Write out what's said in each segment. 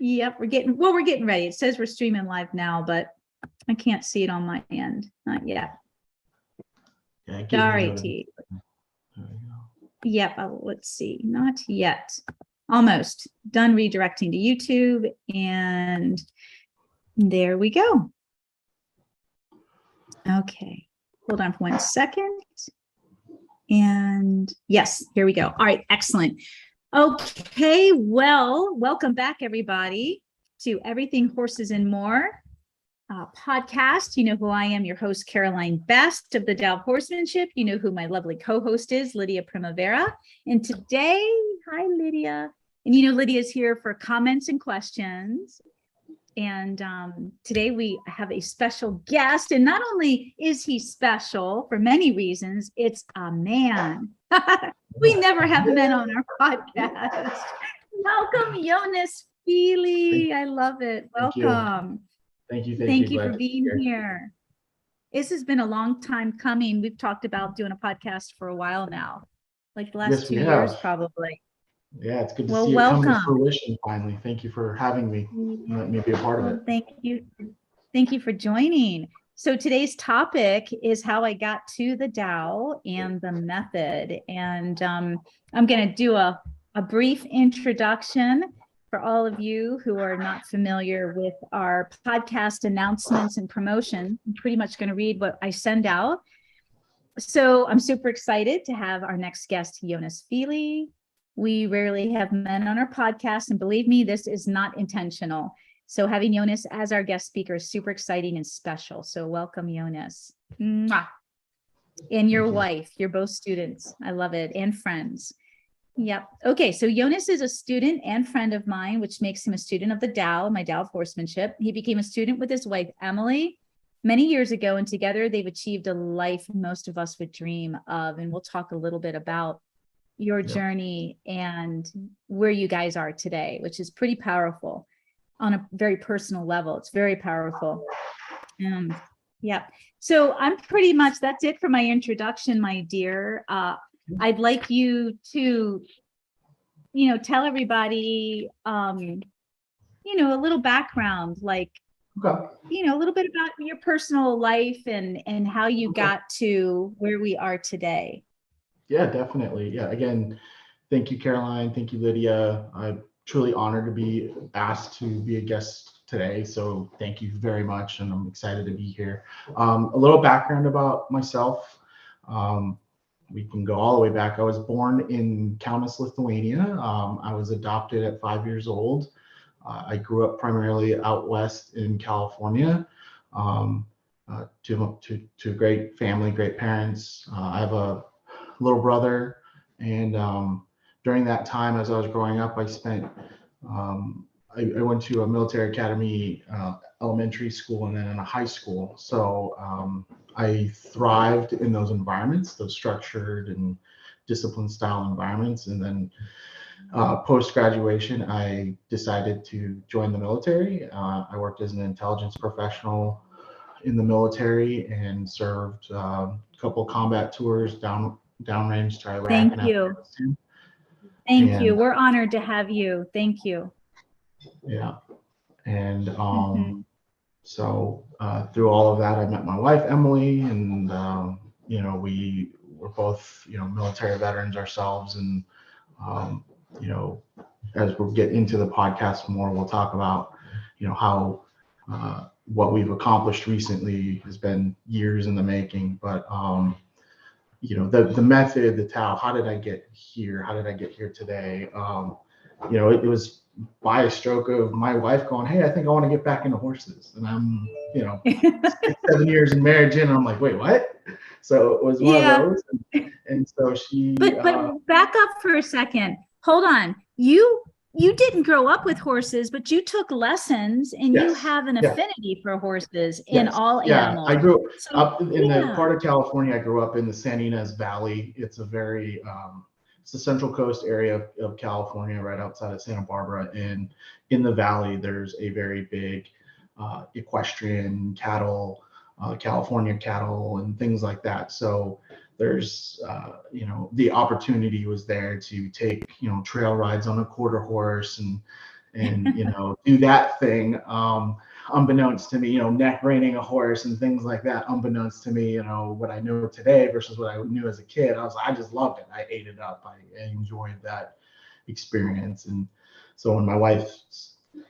Yep, we're getting ready. It says we're streaming live now, but I can't see it on my end. Not yet. Yeah, Sorry, T. There we go. Yep, let's see. Not yet. Almost done redirecting to YouTube, and there we go. Okay, hold on for 1 second. And yes, here we go. All right, excellent. Okay, well, welcome back, everybody, to Everything Horses and More podcast. You know who I am, your host, Caroline Best of the Tao of Horsemanship. You know who my lovely co-host is, Lydia Primavera. And today, hi, Lydia. And you know, Lydia's here for comments and questions. And today we have a special guest. And not only is he special for many reasons, it's a man. We never have men on our podcast. Welcome, Jonas Feeley. I love it. Welcome. Thank you for being here. This has been a long time coming. We've talked about doing a podcast for a while now, like the last 2 years, probably. Yeah, it's good to see it come to fruition finally. Thank you for having me and let me be a part of it. Thank you. Thank you for joining. So today's topic is how I got to the Tao and the method. And I'm going to do a brief introduction for all of you who are not familiar with our podcast announcements and promotion. I'm pretty much going to read what I send out. So I'm super excited to have our next guest, Jonas Feeley. We rarely have men on our podcast, and believe me, this is not intentional. So having Jonas as our guest speaker is super exciting and special. So welcome, Jonas. Mwah. And your wife, you're both students. I love it. And friends. Yep. Okay. So Jonas is a student and friend of mine, which makes him a student of the Tao, my Tao of Horsemanship. He became a student with his wife, Emily, many years ago, and together they've achieved a life most of us would dream of. And we'll talk a little bit about your journey and where you guys are today, which is pretty powerful on a very personal level. It's very powerful. Yeah. So I'm pretty much, that's it for my introduction, my dear. I'd like you to, tell everybody, a little background, like, a little bit about your personal life and how you got to where we are today. Yeah, definitely. Yeah. Again, thank you, Caroline. Thank you, Lydia. I'm truly honored to be asked to be a guest today. So thank you very much. And I'm excited to be here. A little background about myself. We can go all the way back. I was born in Kaunas, Lithuania. I was adopted at 5 years old. I grew up primarily out west in California. To a great family, great parents. I have a little brother, and during that time, as I was growing up, I went to a military academy, elementary school, and then in a high school. So I thrived in those environments, those structured and disciplined style environments. And then post-graduation, I decided to join the military. I worked as an intelligence professional in the military and served a couple combat tours downrange to Iraq. Thank you. Thank you. We're honored to have you. Thank you. Yeah. And so through all of that, I met my wife, Emily, and, we were both, military veterans ourselves. And, as we'll get into the podcast more, we'll talk about, how what we've accomplished recently has been years in the making. But, the method, the Tao, how did I get here? How did I get here today? It was by a stroke of my wife going, hey, I think I want to get back into horses. And I'm, 7 years in marriage in, and I'm like, wait, what? So it was one of those. And so she. But back up for a second. Hold on. You didn't grow up with horses, but you took lessons, and you have an affinity for horses in all animals. I grew up in the part of California. I grew up in the San Ynez Valley. It's a very it's the Central Coast area of California, right outside of Santa Barbara. And in the valley, there's a very big equestrian cattle, California cattle, and things like that. So there's, the opportunity was there to take, trail rides on a quarter horse and and, do that thing. Unbeknownst to me, neck reining a horse and things like that, unbeknownst to me, what I know today versus what I knew as a kid. I just loved it. I ate it up. I enjoyed that experience. And so when my wife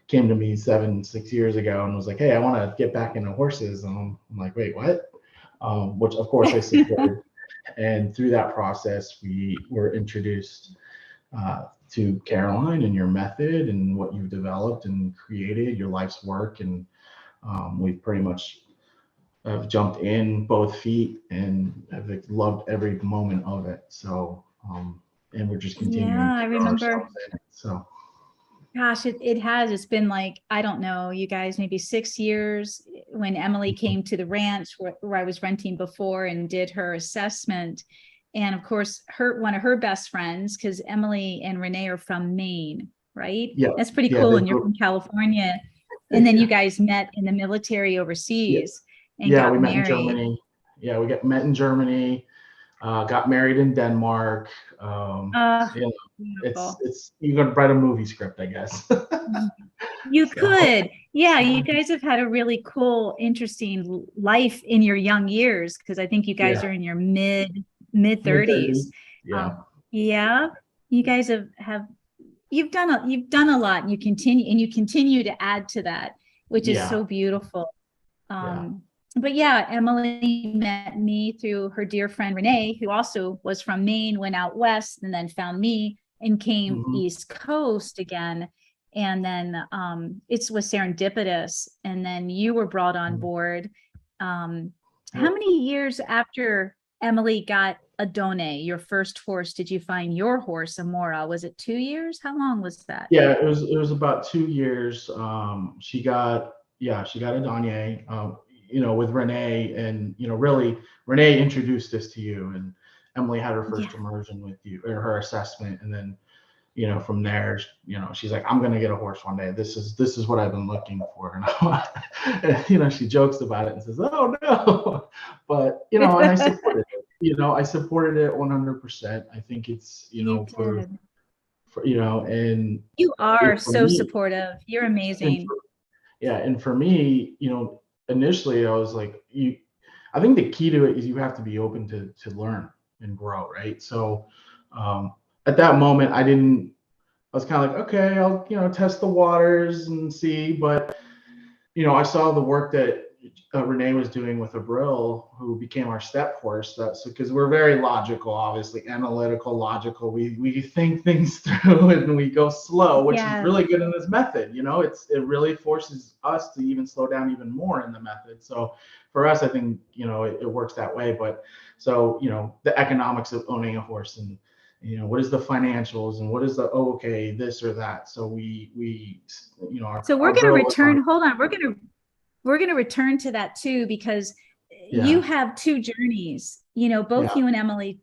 came to me 6 years ago and was like, "Hey, I want to get back into horses," I'm like, "Wait, what?" Which of course I supported. And through that process, we were introduced to Caroline and your method and what you've developed and created, your life's work. And we've pretty much jumped in both feet and have loved every moment of it. So, and we're just continuing I to throw remember. ourselves in it. So, Gosh, it has. It's been like, I don't know, you guys, maybe 6 years when Emily came to the ranch where I was renting before and did her assessment. And of course, one of her best friends, because Emily and Renee are from Maine, right? yeah, That's pretty yeah, cool. And you're from California. And then you guys met in the military overseas and got we met married. in Germany. Yeah, we met in Germany. Got married in Denmark. It's you're gonna write a movie script, I guess. You could. Yeah, you guys have had a really cool, interesting life in your young years, because I think you guys are in your mid 30s. Yeah. Yeah. You guys have you've done a lot, and you continue to add to that, which is so beautiful. But yeah, Emily met me through her dear friend Renee, who also was from Maine, went out west, and then found me and came East Coast again. And then it was serendipitous. And then you were brought on board. How many years after Emily got Adone, your first horse, did you find your horse, Amora? Was it 2 years? How long was that? Yeah, it was about 2 years. She got Adone, with Renee, and really Renee introduced us to you, and Emily had her first immersion with you, or her assessment, and then from there, she's like, "I'm gonna get a horse one day. This is what I've been looking for." And she jokes about it and says, "Oh no," but and I supported it. I supported it 100%. I think it's for and you are so me, supportive. You're amazing. And for me, initially I was like, I think the key to it is you have to be open to learn and grow, right? So at that moment, I was kind of like, okay, I'll test the waters and see. But I saw the work that Renee was doing with Abril, who became our step horse. That's because we're very logical, obviously analytical, logical. We think things through and we go slow, which is really good in this method. It really forces us to even slow down even more in the method. So for us, I think it works that way. But so the economics of owning a horse, and what is the financials, and what is the this or that. So we so we're going to return. Hold on, we're going to return to that too, because you have two journeys, both you and Emily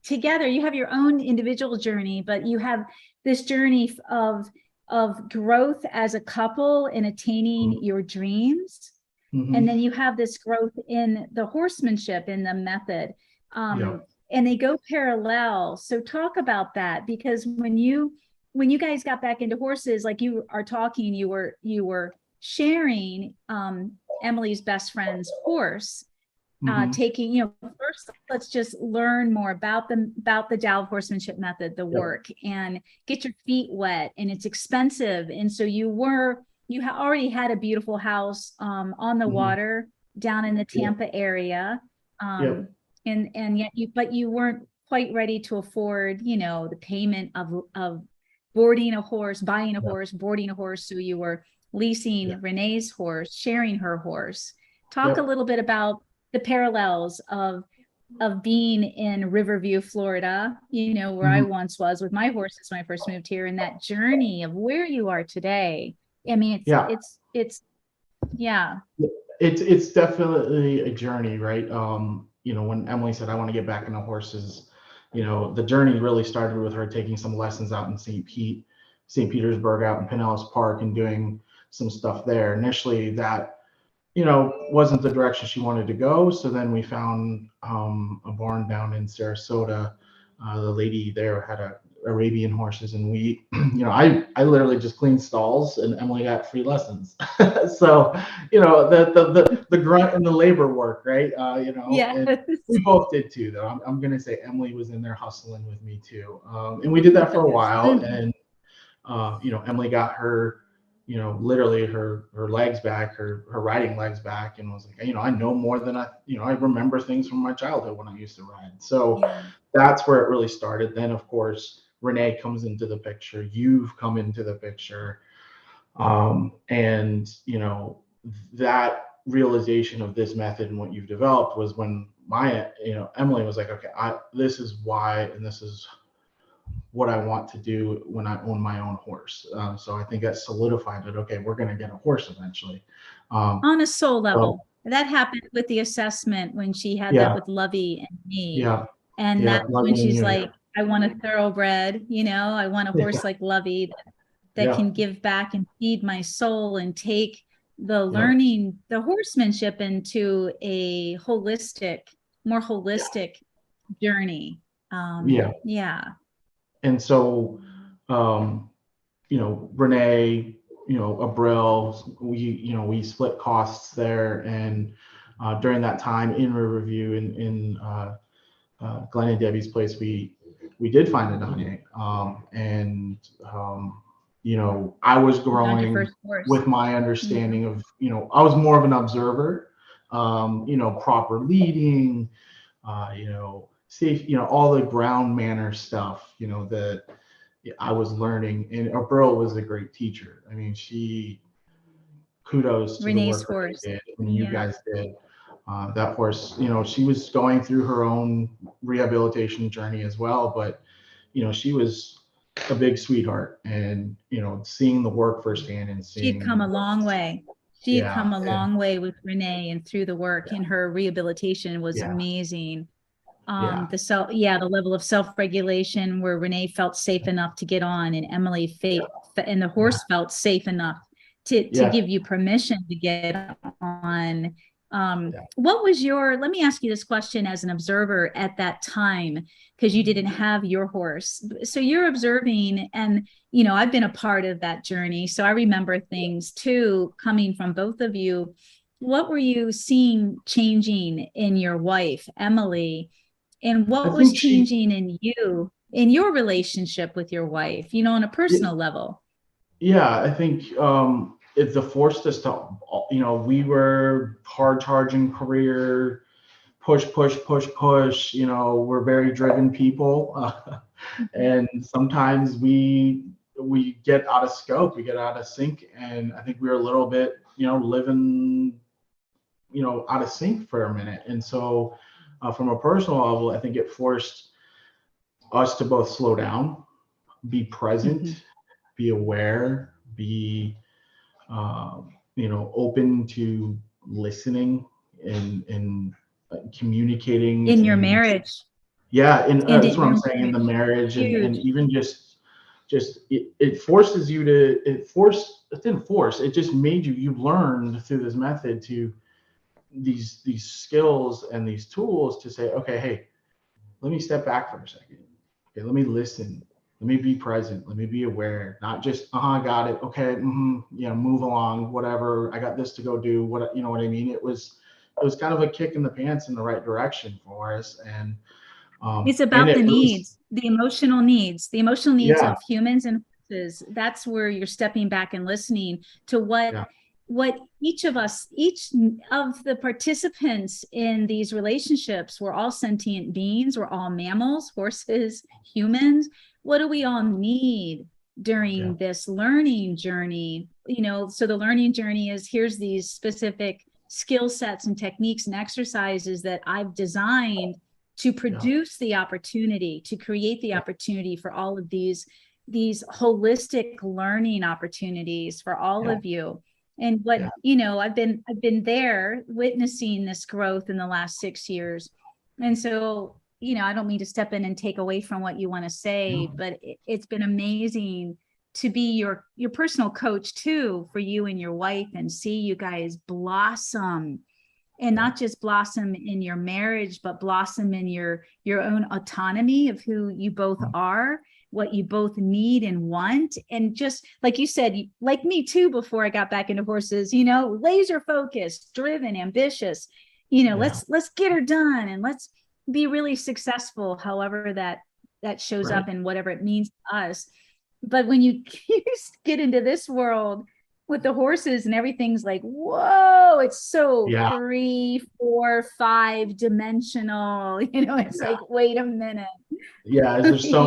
together. You have your own individual journey, but you have this journey of growth as a couple in attaining your dreams. And then you have this growth in the horsemanship, in the method. And they go parallel. So talk about that, because when you guys got back into horses, like you are talking, you were sharing Emily's best friend's horse, taking, first let's just learn more about the Tao horsemanship method, the work, and get your feet wet. And it's expensive. And so you already had a beautiful house on the water down in the Tampa area. And yet you weren't quite ready to afford, the payment of boarding a horse, buying a horse, boarding a horse. So you were leasing Renee's horse, sharing her horse. Talk a little bit about the parallels of being in Riverview, Florida, where I once was with my horses when I first moved here, and that journey of where you are today. I mean, it's definitely a journey, right? When Emily said, "I want to get back into horses," the journey really started with her taking some lessons out in St. Petersburg, out in Pinellas Park, and doing some stuff there. Initially, that wasn't the direction she wanted to go. So then we found a barn down in Sarasota. The lady there had Arabian horses, and we, I literally just cleaned stalls, and Emily got free lessons. So, the grunt and the labor work, right? Yes. And we both did too, though. I'm gonna say Emily was in there hustling with me too, and we did that for a while, and Emily got her, literally her legs back, her riding legs back, and was like, I know more than I remember things from my childhood when I used to ride. So that's where it really started. Then, of course, Renee comes into the picture. You've come into the picture, and that realization of this method and what you've developed was when Emily was like, okay, this is why, and this is what I want to do when I own my own horse. So I think that solidified it. Okay, we're going to get a horse eventually. On a soul level. That happened with the assessment when she had that with Lovey and me. Yeah. And that's when she's like, I want a thoroughbred, I want a horse like Lovey that can give back and feed my soul and take the learning, the horsemanship into a more holistic journey. Yeah. And so, Renee, Abril, we split costs there. And during that time in review in Glenn and Debbie's place, we did find a Danye. I was growing with my understanding of, I was more of an observer, proper leading, safe, all the ground manner stuff, that I was learning. And Abril was a great teacher. I mean, kudos to Renee's the work horse. Did, and you guys did. That horse, she was going through her own rehabilitation journey as well, but she was a big sweetheart, and seeing the work firsthand and seeing she'd come a long way. She had come a long way with Renee, and through the work in her rehabilitation was amazing. The level of self-regulation where Renee felt safe enough to get on, and Emily and the horse felt safe enough to give you permission to get on. What was let me ask you this question as an observer at that time, because you didn't have your horse. So you're observing, and, I've been a part of that journey. So I remember things too, coming from both of you. What were you seeing changing in your wife, Emily? And what was changing in you, in your relationship with your wife, on a personal level? Yeah, I think it's forced us to, we were hard charging career, push. We're very driven people. And sometimes we get out of scope, we get out of sync. And I think we were a little bit, living, out of sync for a minute. And so from a personal level, I think it forced us to both slow down, be present, be aware, be open to listening and communicating in your marriage. And that's what I'm saying, in the marriage. And even just it forces you to, it didn't force, it just made you learned through this method to these skills and these tools to say, okay, hey, let me step back for a second. Okay, let me listen. Let me be present. Let me be aware. Not just, I got it. Okay, move along. Whatever. I got this to go do. What, you know what I mean? It was kind of a kick in the pants in the right direction for us. And it's about the needs, the emotional needs of humans and horses. That's where you're stepping back and listening to what each of the participants in these relationships. We're all sentient beings. We're all mammals, horses, humans. What do we all need during this learning journey? So the learning journey is, here's these specific skill sets and techniques and exercises that I've designed to produce the opportunity, to create the opportunity for all of these holistic learning opportunities for all of you. And what, I've been there witnessing this growth in the last 6 years. And so, I don't mean to step in and take away from what you want to say, but it's been amazing to be your personal coach too, for you and your wife, and see you guys blossom, and not just blossom in your marriage, but blossom in your own autonomy of who you both are, what you both need and want. And just like you said, like me too, before I got back into horses, laser focused, driven, ambitious, let's get her done, and let's be really successful, however that shows up and whatever it means to us. But when you get into this world with the horses and everything's like, whoa, it's so 3, 4, 5 dimensional, it's like, wait a minute. Yeah, there's so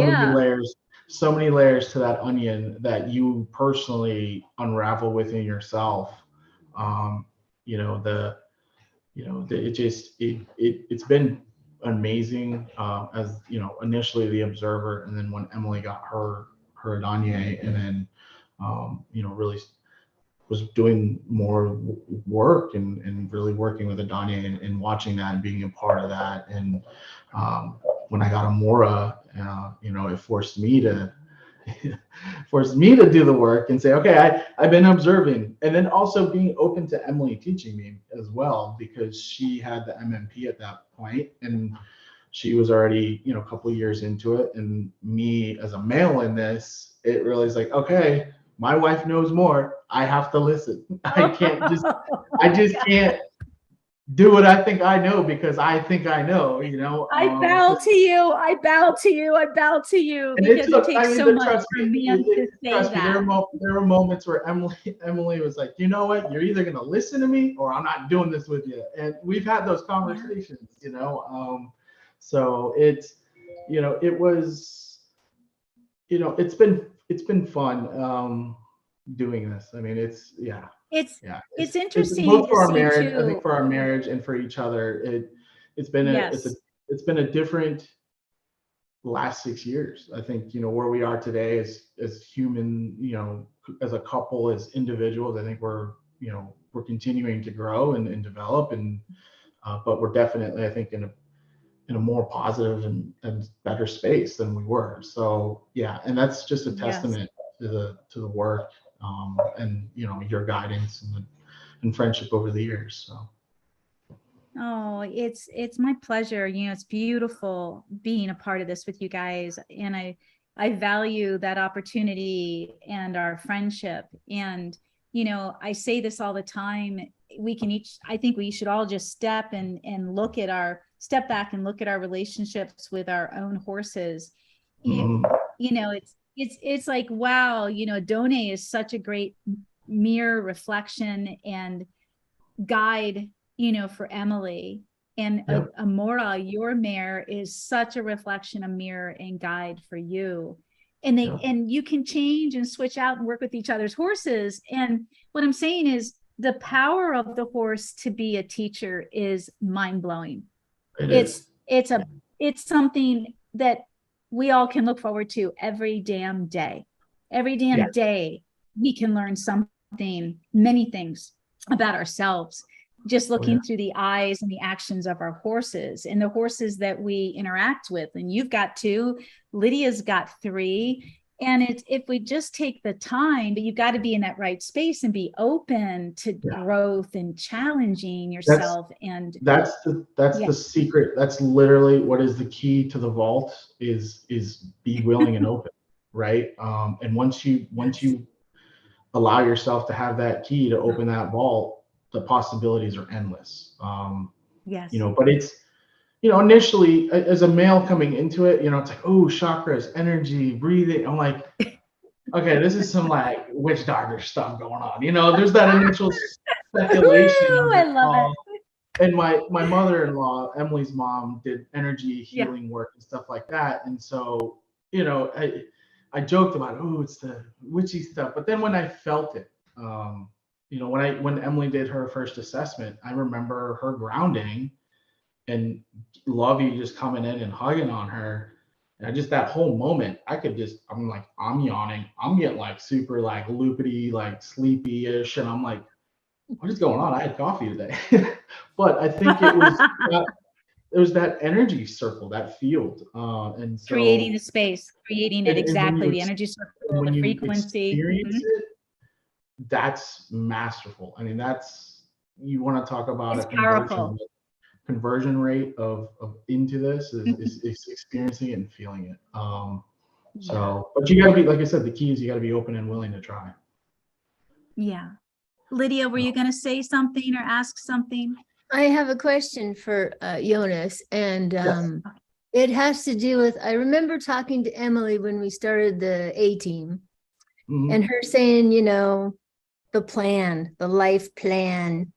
many layers to that onion that you personally unravel within yourself. It's been amazing, as initially the observer, and then when Emily got her Adanye, and then really was doing more work and really working with Adanye, and watching that and being a part of that. And when I got Amora, it forced me to do the work and say, okay, I've been observing, and then also being open to Emily teaching me as well, because she had the MMP at that point, and she was already, a couple of years into it. And me as a male in this, it really is like, okay, my wife knows more. I have to listen. I just can't do what I think I know because I think I know, I bow to you. I bow to you. I bow to you, because it takes so much for me to say that. There were moments where Emily was like, you know what, you're either going to listen to me or I'm not doing this with you. And we've had those conversations, so it's, it was, it's been fun doing this. I mean, it's interesting. Both for our marriage, I think for our marriage and for each other, it's been a different last 6 years. I think, where we are today as human, as a couple, as individuals, I think we're continuing to grow and develop, and but we're definitely, I think, in a more positive and better space than we were. So yeah, and that's just a testament to the work, and your guidance and friendship over the years. So. Oh, it's my pleasure. It's beautiful being a part of this with you guys, and I value that opportunity and our friendship. And I say this all the time. I think we should all just step back and look at our relationships with our own horses. Mm-hmm. It's like, wow, Adone is such a great mirror, reflection, and guide, for Emily. And Amora, your mare, is such a reflection, a mirror, and guide for you. And and you can change and switch out and work with each other's horses. And what I'm saying is, the power of the horse to be a teacher is mind-blowing. It's something that we all can look forward to every damn day. Every damn day we can learn something, many things about ourselves, just looking through the eyes and the actions of our horses and the horses that we interact with. And you've got 2, Lydia's got 3. And if we just take the time, but you've got to be in that right space and be open to growth and challenging yourself. That's the secret. That's literally what is the key to the vault, is be willing and open. Right. And once you allow yourself to have that key to open that vault, the possibilities are endless. But it's, initially as a male coming into it, it's like, oh, chakras, energy, breathing. I'm like, okay, this is some like witch doctor stuff going on. There's that initial speculation. I love it. And my mother-in-law, Emily's mom, did energy healing work and stuff like that. And so, I joked about, oh, it's the witchy stuff. But then when I felt it, when Emily did her first assessment, I remember her grounding and Lovey just coming in and hugging on her. And that whole moment, I'm yawning. I'm getting like super like loopity, like sleepy-ish. And I'm like, what is going on? I had coffee today. But I think it was that energy circle, that field. And so creating the space, creating it, exactly. The energy circle, the frequency. Experience it, that's masterful. I mean, you want to talk about it's powerful. Conversion rate of into this is experiencing it and feeling it. So, but you got to be, like I said, the key is you got to be open and willing to try. Yeah. Lydia, were you going to say something or ask something? I have a question for Jonas, and Yes. it has to do with, I remember talking to Emily when we started the A team, and her saying, you know, the plan, the life plan,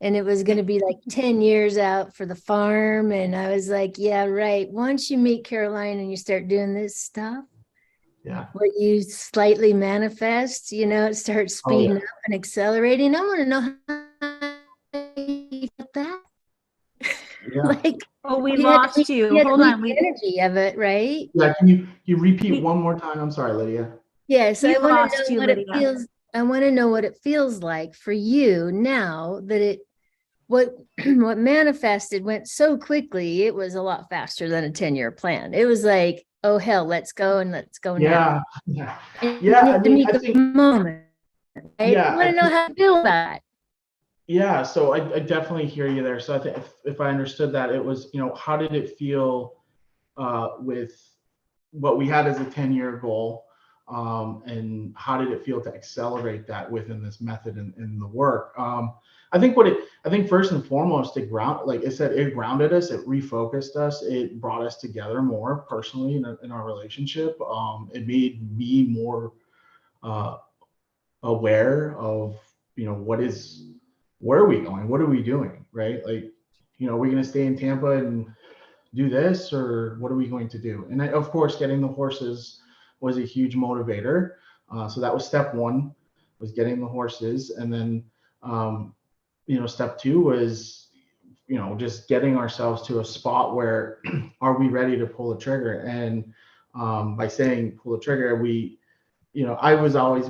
and it was going to be like 10 years out for the farm. And I was like, yeah, right. Once you meet Caroline and you start doing this stuff, what you slightly manifest, you know, it starts speeding up and accelerating. I want to know how you felt that. Like, oh, we lost you. Hold on. The energy of it, right? Yeah, can you repeat one more time? I'm sorry, Lydia. Yes, I want to know what it feels. I want to know what it feels like for you now that what manifested went so quickly. It was a lot faster than a 10-year plan. It was like, oh hell, let's go and let's go now. Yeah. I mean, I think moment. Right? Yeah, I want to know how to feel that. Yeah, so I definitely hear you there. So I think if I understood that, it was, you know, how did it feel with what we had as a 10-year goal, and how did it feel to accelerate that within this method and the work? I think first and foremost, it like I said, it grounded us, it refocused us, it brought us together more personally in our relationship. It made me more aware of, you know, where are we going? What are we doing? Right? Like, you know, are we going to stay in Tampa and do this, or what are we going to do? And of course, getting the horses was a huge motivator. So that was step one, was getting the horses. And then, you know, step two was, you know, just getting ourselves to a spot where are we ready to pull the trigger? And by saying pull the trigger, you know,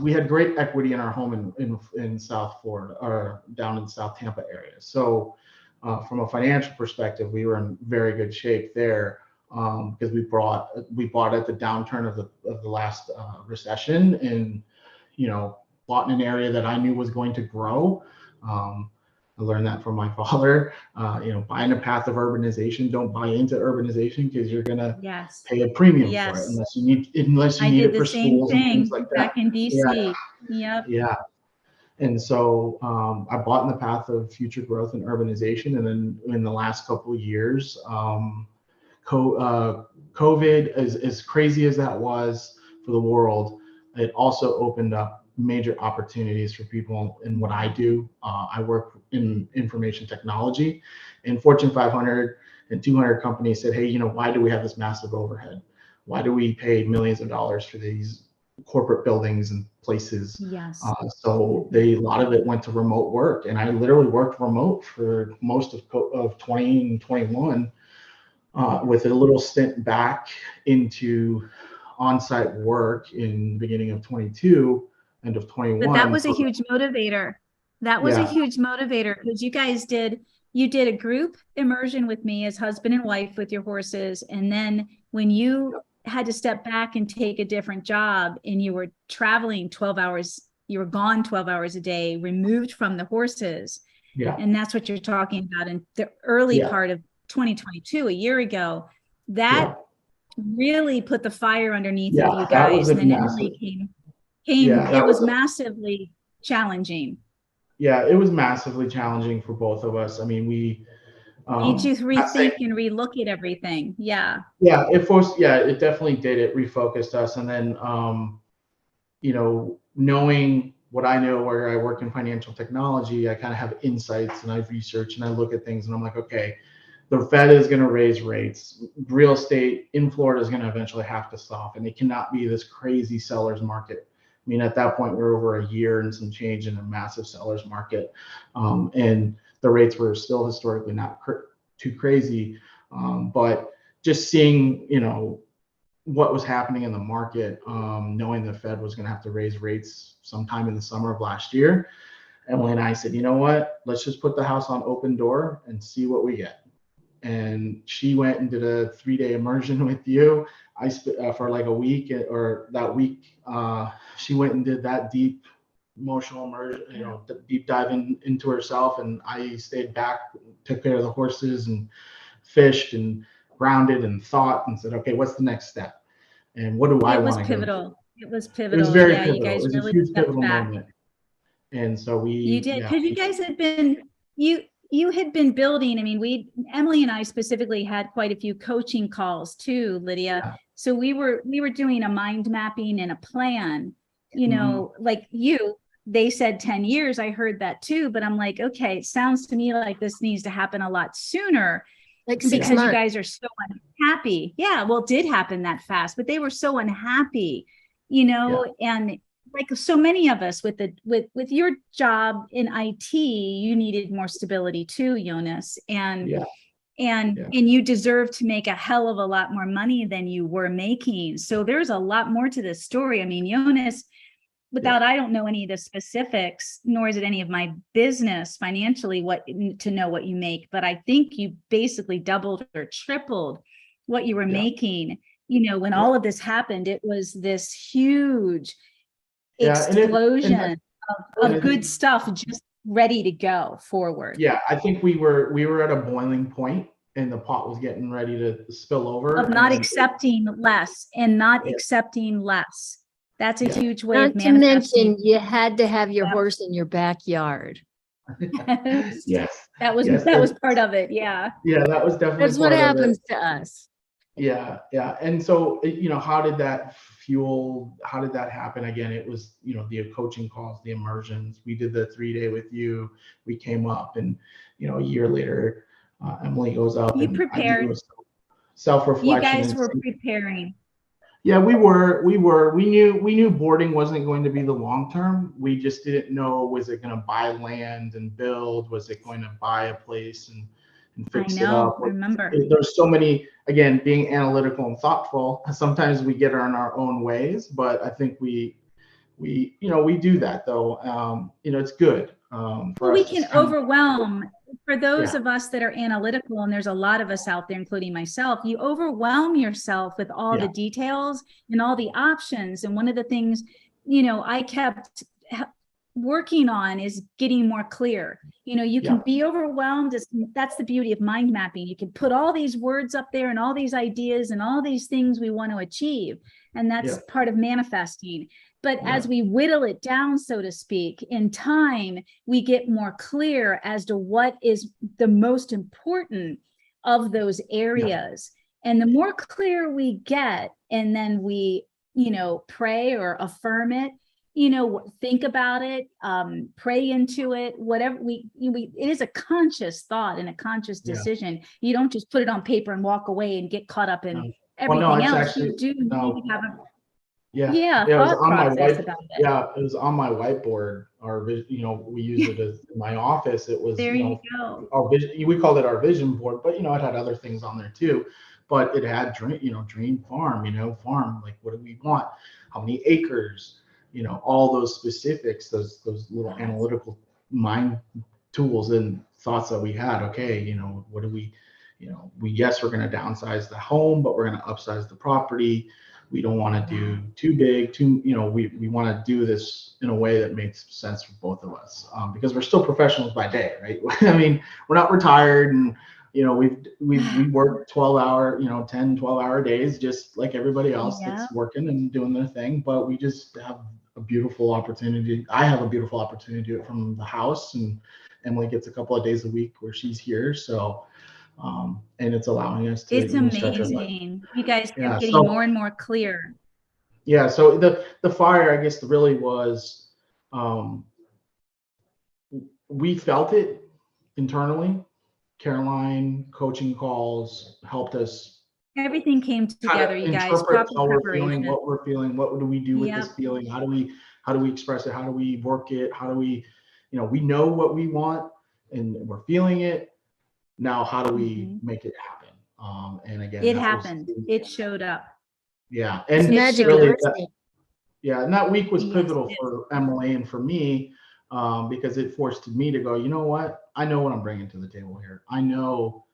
we had great equity in our home in South Florida, or down in South Tampa area. So from a financial perspective, we were in very good shape there, because we bought at the downturn of the last recession, and, you know, bought in an area that I knew was going to grow. I learned that from my father. You know, buy in a path of urbanization. Don't buy into urbanization, because you're gonna pay a premium for it unless you need it for schools and things like that. Back in DC. Yeah. And so I bought in the path of future growth and urbanization. And then in the last couple of years, COVID, as crazy as that was for the world, it also opened up major opportunities for people in what I do. I work in information technology, and Fortune 500 and 200 companies said, hey, you know, why do we have this massive overhead? Why do we pay millions of dollars for these corporate buildings and places? So a lot of it went to remote work, and I literally worked remote for most of 20 and 21, with a little stint back into on-site work in the beginning of 22, end of 21. But that was a huge motivator. That was a huge motivator, because you did a group immersion with me as husband and wife with your horses. And then when you had to step back and take a different job, and you were traveling 12 hours, you were gone 12 hours a day, removed from the horses. And that's what you're talking about in the early part of 2022, a year ago. That really put the fire underneath of you guys. And then Emily came. It was massively challenging. Yeah, it was massively challenging for both of us. I mean, we need to rethink and relook at everything. Yeah, it definitely did. It refocused us. And then you know, knowing what I know, where I work in financial technology, I kind of have insights, and I've researched and I look at things, and I'm like, okay, the Fed is going to raise rates. Real estate in Florida is going to eventually have to soften. It cannot be this crazy seller's market. I mean, at that point, we're over a year and some change in a massive seller's market. And the rates were still historically not too crazy. But just seeing, you know, what was happening in the market, knowing the Fed was going to have to raise rates sometime in the summer of last year. And when I said, you know what, let's just put the house on open door and see what we get. And she went and did a 3-day immersion with you. I for like a week, or that week, she went and did that deep emotional immersion, you know, deep dive into herself. And I stayed back, took care of the horses and fished and grounded and thought and said, okay, what's the next step? and what do I It was want to go do? pivotal. It was It was pivotal. very Yeah, you pivotal. It guys was a really huge stepped pivotal back. moment. And so You did, because you guys had been you had been building. I mean, Emily and I specifically had quite a few coaching calls too, Lydia. Yeah. So we were doing a mind mapping and a plan, you know, like they said 10 years. I heard that too, but I'm like, okay, it sounds to me like this needs to happen a lot sooner. Like 6 because months. you guys are so unhappy. Yeah, well, it did happen that fast, but they were so unhappy, you know, and like so many of us with your job in IT, you needed more stability too, Jonas. And you deserve to make a hell of a lot more money than you were making. So there's a lot more to this story. I mean, Jonas, without I don't know any of the specifics, nor is it any of my business financially to know what you make, but I think you basically doubled or tripled what you were making. You know, when all of this happened, it was this huge explosion of good stuff just ready to go forward. Yeah, I think we were at a boiling point and the pot was getting ready to spill over. Of not accepting less and not accepting less. That's a huge way of manifesting. Not to mention, you had to have your horse in your backyard. Yes. That was part of it. Yeah. Yeah, that was definitely That's what happens to us. Yeah. And so, you know, how did that happen? Again, it was, you know, the coaching calls, the immersions. We did the 3-day with you. We came up and, you know, a year later, Emily goes up. You prepared. Self-reflection. You guys were preparing. Yeah, we were. We knew boarding wasn't going to be the long term. We just didn't know, was it going to buy land and build? Was it going to buy a place and fix it up? I remember. There's so many, again, being analytical and thoughtful. Sometimes we get in our own ways, but I think we do that though. You know, it's good. We can overwhelm. For those of us that are analytical, and there's a lot of us out there, including myself, you overwhelm yourself with all the details and all the options. And one of the things, you know, I kept working on is getting more clear. You know, you can be overwhelmed. That's the beauty of mind mapping. You can put all these words up there and all these ideas and all these things we want to achieve. And that's part of manifesting. But as we whittle it down, so to speak, in time, we get more clear as to what is the most important of those areas. And the more clear we get, and then we, you know, pray or affirm it, you know, think about it, pray into it, whatever it is a conscious thought and a conscious decision. You don't just put it on paper and walk away and get caught up in everything else. Actually, you do need to have a it was on my it was on my whiteboard. You know, we use it as in my office. It was, you go. Our vision, we called it our vision board, but you know, it had other things on there too. But it had dream farm, like what do we want? How many acres? You know, all those specifics, those little analytical mind tools and thoughts that we had. Okay, you know, what do we, you know, we're going to downsize the home, but we're going to upsize the property. We don't want to do too big, we want to do this in a way that makes sense for both of us, because we're still professionals by day, right? I mean, we're not retired, and, you know, we work 12-hour, 10, 12-hour days, just like everybody else that's working and doing their thing. But we just have a beautiful opportunity. I have a beautiful opportunity to do it from the house, and Emily gets a couple of days a week where she's here. So, and it's allowing us to. It's amazing. You guys are getting more and more clear. Yeah. So the fire, I guess, really was, we felt it internally. Caroline coaching calls helped us. Everything came together, you guys. How we're feeling, what we're feeling, what do we do with this feeling? How do we express it? How do we work it? How do we, we know what we want and we're feeling it. Now, how do we make it happen? And again, it happened. It showed up. Yeah, and magic. Really, and that week was pivotal for Emily and for me, because it forced me to go, you know what? I know what I'm bringing to the table here. I know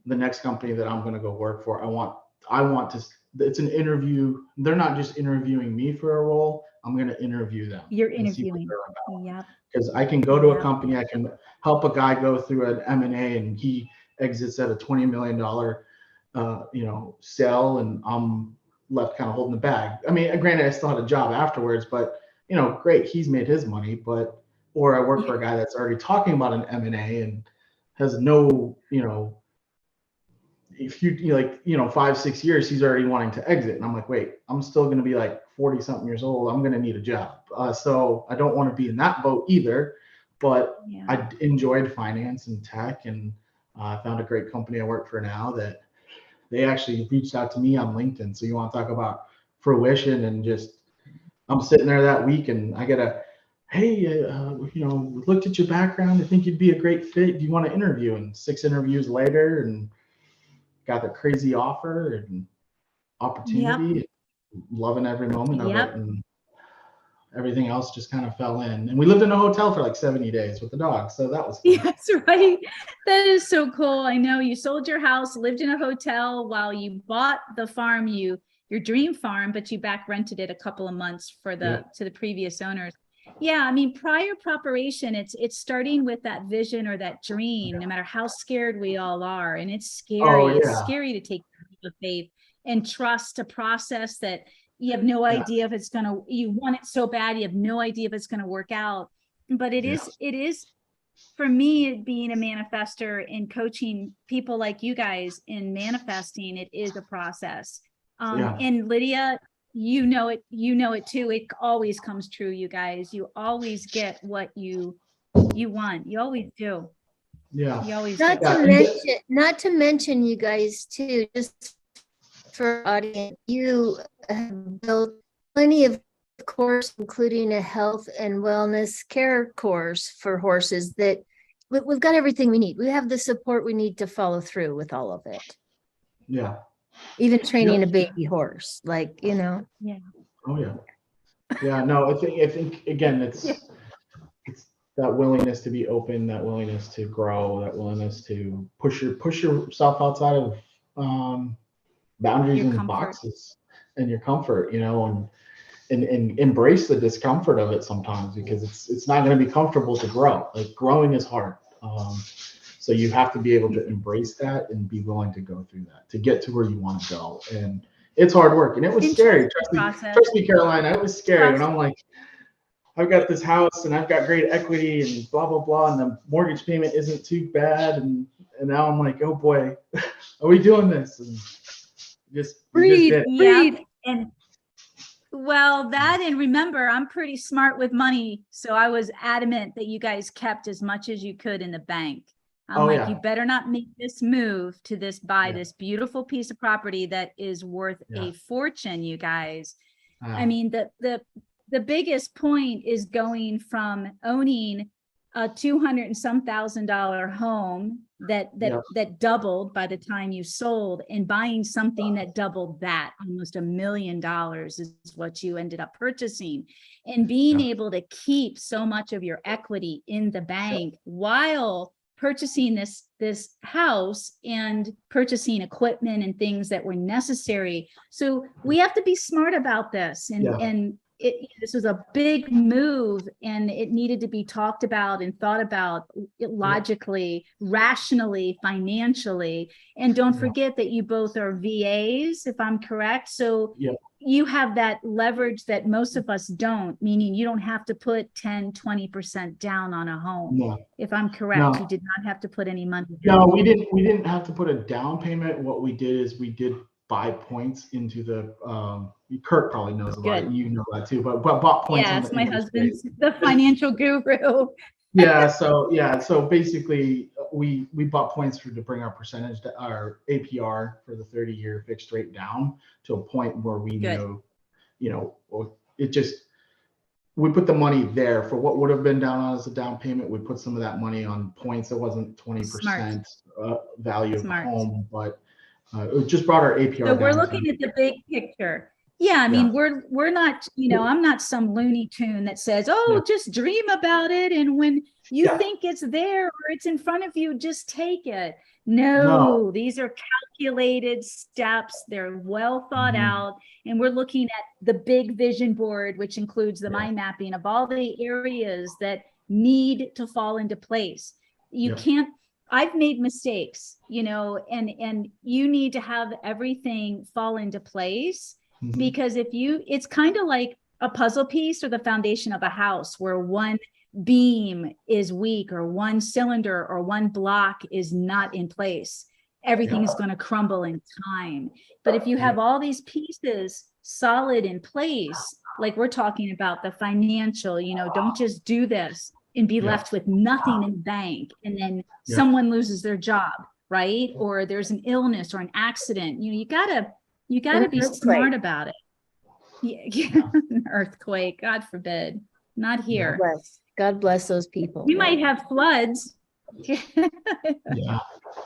the next company that I'm going to go work for. I want to. It's an interview. They're not just interviewing me for a role. I'm going to interview them. You're interviewing. Because I can go to a company, I can help a guy go through an M&A, and he exits at a $20 million, sale, and I'm left kind of holding the bag. I mean, granted, I still had a job afterwards, but great, he's made his money, or I work for a guy that's already talking about an M&A and has no, if you like, 5-6 years, he's already wanting to exit. And I'm like, wait, I'm still going to be like 40 something years old. I'm going to need a job. So I don't want to be in that boat either, but I enjoyed finance and tech, and I found a great company I work for now that they actually reached out to me on LinkedIn. So you want to talk about fruition, and just, I'm sitting there that week and I get hey, looked at your background. I think you'd be a great fit. Do you want to interview? And 6 interviews later, and got the crazy offer and opportunity, loving every moment of it. And everything else just kind of fell in. And we lived in a hotel for like 70 days with the dog. So that was fun. That's right. That is so cool. I know you sold your house, lived in a hotel while you bought the farm, your dream farm, but you back rented it a couple of months to the previous owners. Yeah, I mean, prior preparation, it's starting with that vision or that dream, no matter how scared we all are. And it's scary. It's scary to take the faith and trust a process that you have no idea if it's you want it so bad, you have no idea if it's going to work out. But it is, for me, being a manifester and coaching people like you guys in manifesting, it is a process. And Lydia, you know it too. It always comes true, you guys. You always get what you want. You always do. Yeah. You always not to mention, you guys too, just for audience, you have built plenty of course, including a health and wellness care course for horses that we've got everything we need. We have the support we need to follow through with all of it. Yeah. Even training a baby horse, Yeah. Oh yeah. Yeah. No, I think again, it's that willingness to be open, that willingness to grow, that willingness to push yourself outside of boundaries and boxes and your comfort, and embrace the discomfort of it sometimes, because it's not going to be comfortable to grow. Like, growing is hard. So you have to be able to embrace that and be willing to go through that to get to where you want to go. And it's hard work, and it was scary. Trust me, Carolina, it was scary when I'm like, I've got this house and I've got great equity and blah, blah, blah. And the mortgage payment isn't too bad. And now I'm like, oh boy, are we doing this? And just breathe. And well, that, and remember, I'm pretty smart with money. So I was adamant that you guys kept as much as you could in the bank. I'm you better not make this move to buy this beautiful piece of property that is worth a fortune, you guys. I mean, the biggest point is going from owning a $200 and some $1,000 home that doubled by the time you sold, and buying something that doubled that, almost $1 million is what you ended up purchasing, and being able to keep so much of your equity in the bank while purchasing this house and purchasing equipment and things that were necessary. So we have to be smart about this, and this was a big move, and it needed to be talked about and thought about logically, rationally, financially. And don't forget that you both are VAs, if I'm correct. So you have that leverage that most of us don't, meaning you don't have to put 10, 20% down on a home. No. If I'm correct, you did not have to put any money down. No, we didn't have to put a down payment. What we did is we did buy points into the Kurt probably knows about it. You know that too, but bought points. Yes, my husband's the financial guru. So basically we bought points to bring our percentage, our APR for the 30-year fixed rate down to a point where we know, it just, we put the money there for what would have been down on as a down payment. We put some of that money on points. It wasn't 20% value of the home, but it just brought our APR down. So we're looking at the big picture. Yeah, I mean, we're not, I'm not some Looney Tune that says, just dream about it, and when you think it's there or it's in front of you, just take it. No, these are calculated steps. They're well thought out, and we're looking at the big vision board, which includes the mind mapping of all the areas that need to fall into place. You can't. I've made mistakes, and you need to have everything fall into place. because it's kind of like a puzzle piece or the foundation of a house where one beam is weak or one cylinder or one block is not in place. Everything is going to crumble in time. But if you have all these pieces solid in place, like we're talking about the financial, don't just do this and be left with nothing in the bank. And then someone loses their job, right? Or there's an illness or an accident. You gotta be smart about it. An earthquake, God forbid. Not here. God bless those people. We might have floods.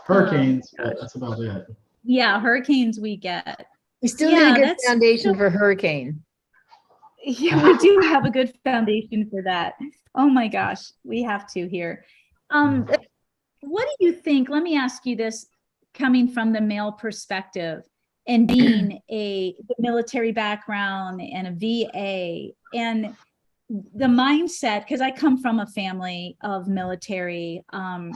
Hurricanes, but that's about it. Yeah, hurricanes we get. We still need a good foundation for hurricane. Yeah, we do have a good foundation for that. Oh my gosh, we have to here. What do you think? Let me ask you this, coming from the male perspective and being the military background and a VA and the mindset, because I come from a family of military, and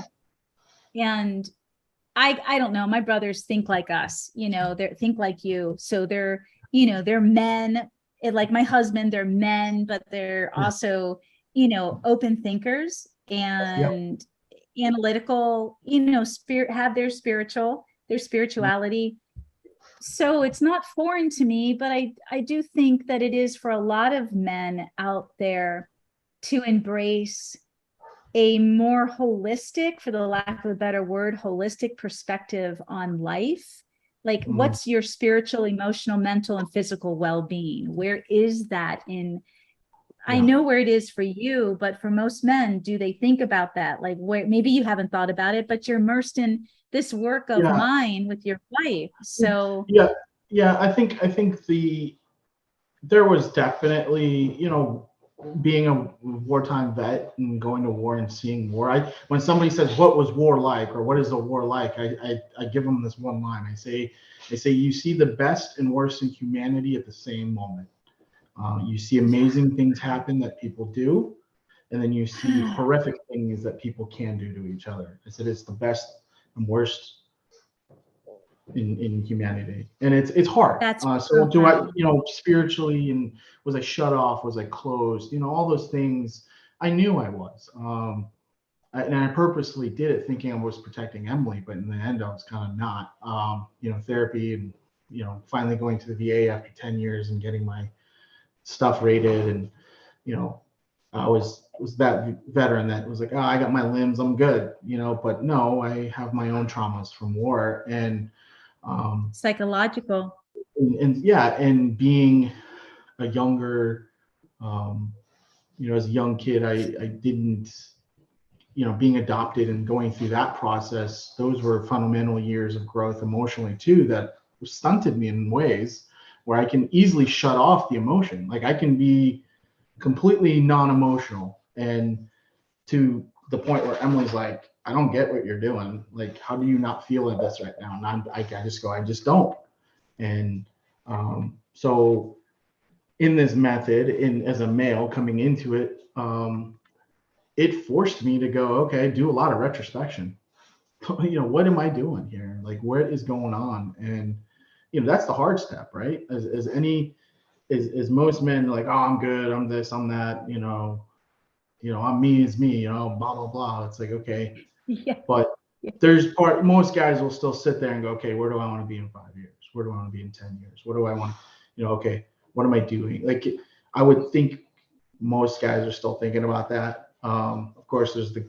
I don't know, my brothers think like us, they think like you. So they're men, like my husband, they're men, but they're also, open thinkers and analytical, have their spirituality. So it's not foreign to me, but I do think that it is for a lot of men out there to embrace a more holistic, for the lack of a better word, holistic perspective on life. Like, what's your spiritual, emotional, mental, and physical well-being? Where is that in? I know where it is for you, but for most men, do they think about that? Like, where maybe you haven't thought about it, but you're immersed in this work of mine with your wife. So I think there was definitely, being a wartime vet and going to war and seeing war. When somebody says, what was war like, or what is a war like, I give them this one line. I say, you see the best and worst in humanity at the same moment. You see amazing things happen that people do, and then you see horrific things that people can do to each other. I said, it's the best and worst in humanity, and it's hard. So do I, spiritually, and was I shut off? Was I closed? All those things. I knew I was, and I purposely did it thinking I was protecting Emily, but in the end, I was kind of not. Therapy and finally going to the VA after 10 years and getting my stuff rated, and I was that veteran that was like, oh, I got my limbs, I'm good, but no, I have my own traumas from war and psychological. And being a younger, as a young kid, I didn't, being adopted and going through that process, those were fundamental years of growth emotionally too, that stunted me in ways where I can easily shut off the emotion. Like I can be completely non-emotional, and to the point where Emily's like, I don't get what you're doing. Like, how do you not feel like this right now? And I just don't. And so in this method, as a male coming into it, it forced me to go, okay, do a lot of retrospection. What am I doing here? Like, what is going on? And, that's the hard step, right? As most men, like, oh, I'm good, I'm this, I'm that, I'm me is me, blah, blah, blah. It's like, okay. Yeah. But most guys will still sit there and go, okay, where do I want to be in 5 years? Where do I want to be in 10 years? What do I want, okay, what am I doing? Like, I would think most guys are still thinking about that. Of course, there's the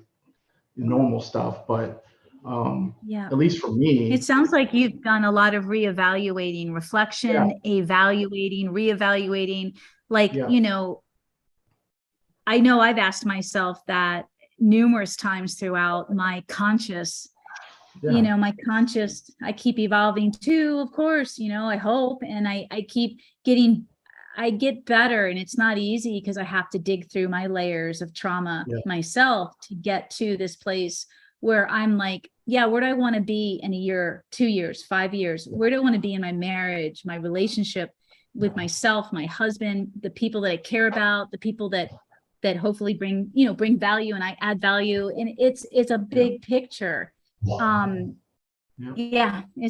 normal stuff, but at least for me, it sounds like you've done a lot of reevaluating, reflection, evaluating, reevaluating. Like, I know I've asked myself that numerous times throughout my conscious, I keep evolving too, of course, I hope. And I get better, and it's not easy because I have to dig through my layers of trauma myself to get to this place where I'm like, where do I want to be in a year, 2 years, 5 years? Where do I want to be in my marriage, my relationship with myself, my husband, the people that I care about, the people that hopefully bring value and I add value. And it's a big picture. It's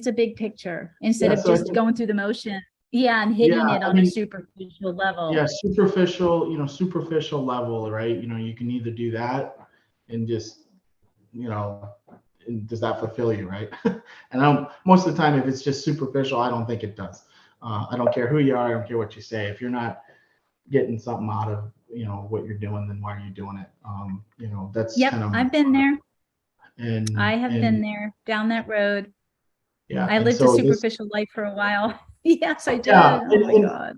a big picture instead of just going through the motion. Yeah, and hitting Yeah, it I on a mean, superficial level. yeah, superficial level, right? You can either do that and just, you know, and does that fulfill you, right? And most of the time, if it's just superficial, I don't think it does. I don't care who you are. I don't care what you say. If you're not getting something out of, what you're doing, then why are you doing it? That's Yep, kind of my I've been thought. there. I And have been there down that road. yeah, I and lived a so this, superficial life for a while. Yes, I yeah, did. Oh my God.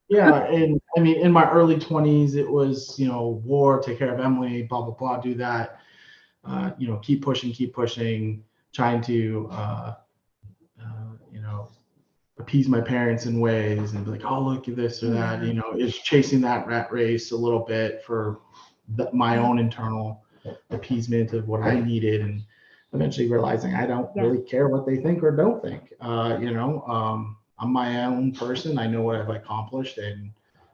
yeah, and I mean, in my early 20s, it was, war, take care of Emily, blah blah blah, do that. Keep pushing, trying to, you know, appease my parents in ways and be like, oh, look at this or that. Yeah. It's chasing that rat race a little bit for my Yeah. own internal appeasement of what I needed, and eventually realizing I don't Yeah. really care what they think or don't think. I'm my own person. I know what I've accomplished, and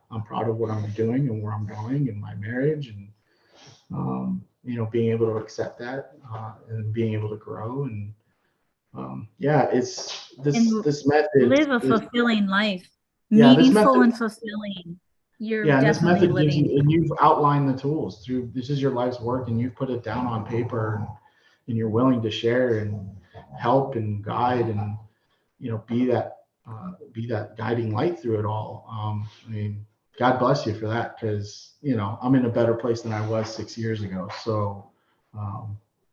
I'm proud of what I'm doing and where I'm going in my marriage, and being able to accept that, and being able to grow. And it's And this method. live a fulfilling life, Yeah, this meaningful method. and fulfilling. You're Yeah, and this definitely method gives living. you, and you've outlined the tools through. This is your life's work, and you've put it down on paper, and you're willing to share and help and guide, and be that guiding light through it all. I mean, God bless you for that, because I'm in a better place than I was 6 years ago. So,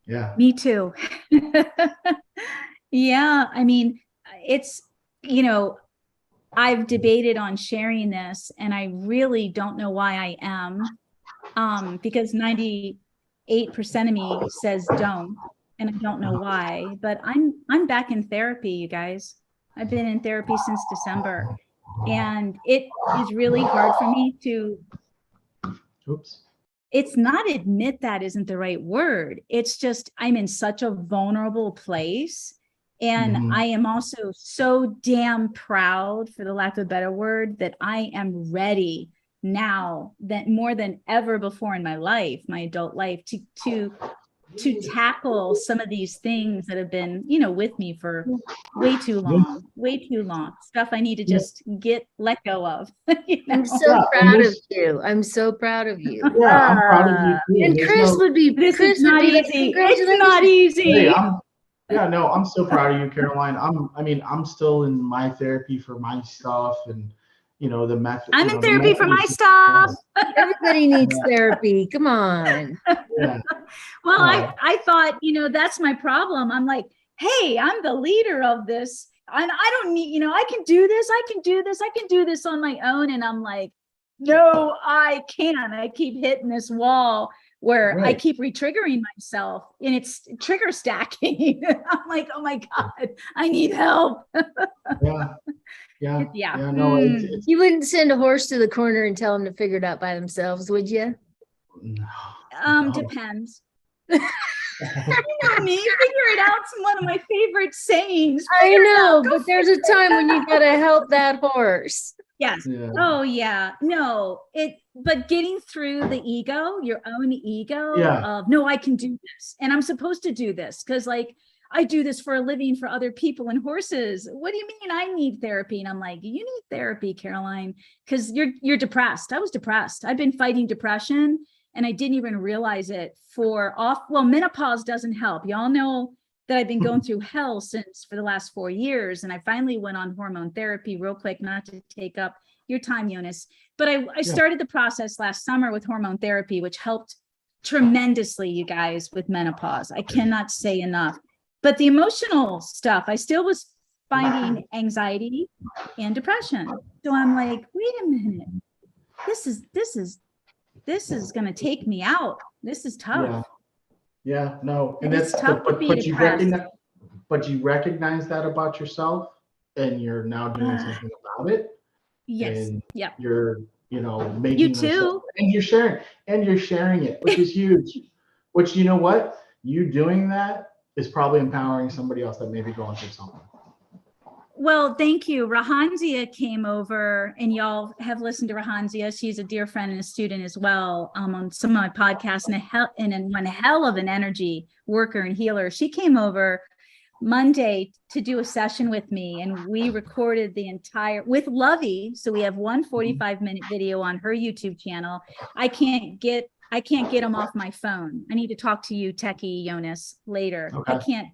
yeah. Me too. Yeah, I mean, it's, I've debated on sharing this, and I really don't know why I am. Because 98% of me says don't, and I don't know why, but I'm back in therapy, you guys. I've been in therapy since December, and it is really hard for me to, Oops. it's not admit, that isn't the right word. It's just I'm in such a vulnerable place. And Mhm. I am also so damn proud, for the lack of a better word, that I am ready now, that more than ever before in my life, my adult life, to tackle some of these things that have been, with me for way too long. Stuff I need to Yeah. just let go of. I'm so Yeah, and proud of you. I'm so proud of you. yeah, I'm proud of you too. And There's Chris no, would be This is Chris would not be like, easy. It's not congratulations. hey, easy. I'm so proud of you, Caroline. I'm still in my therapy for my stuff, and the method. I'm in The therapy for method my is just, stuff. Everybody needs therapy. Come on. yeah, Well, yeah, I thought, that's my problem. I'm like, hey, I'm the leader of this. And I don't need, I can do this. I can do this. I can do this on my own. And I'm like, no, I can't. I keep hitting this wall where I right. keep re-triggering myself, and it's trigger stacking. I'm like, oh my God, I need help. Yeah, yeah, Yeah. yeah. No, it's You wouldn't send a horse to the corner and tell them to figure it out by themselves, would you? no. Depends. You know me, figure it out's one of my favorite sayings. I Figure it know, out. Go but there's a time when you got to help that horse. Yes. Yeah. Oh yeah. No, but getting through the ego, your own ego Yeah. of, no, I can do this, and I'm supposed to do this because I do this for a living for other people and horses. What do you mean I need therapy? And I'm like, you need therapy, Caroline, because you're depressed. I was depressed. I've been fighting depression, and I didn't even realize it menopause doesn't help. Y'all know that I've been going through hell for the last 4 years. And I finally went on hormone therapy, real quick, not to take up your time, Jonas, but I started the process last summer with hormone therapy, which helped tremendously, you guys, with menopause. I cannot say enough. But the emotional stuff, I still was finding anxiety and depression. So I'm like, wait a minute, this is going to take me out. This is tough. Yeah. Yeah. No, and It's that's tough to be depressed. you recognize that about yourself, and you're now doing something about it. Yes. And Yep. you're making You this, too. and you're sharing it, which is huge. Which, you know what, you doing that is probably empowering somebody else that may be going through something. Well, thank you. Rahanzia came over, and y'all have listened to Rahanzia. She's a dear friend and a student as well, on some of my podcasts, and one hell of an energy worker and healer. She came over Monday to do a session with me, and we recorded the entire with Lovey. So we have one 45-minute video on her YouTube channel. I can't get them off my phone. I need to talk to you, techie Jonas, later. Okay. I can't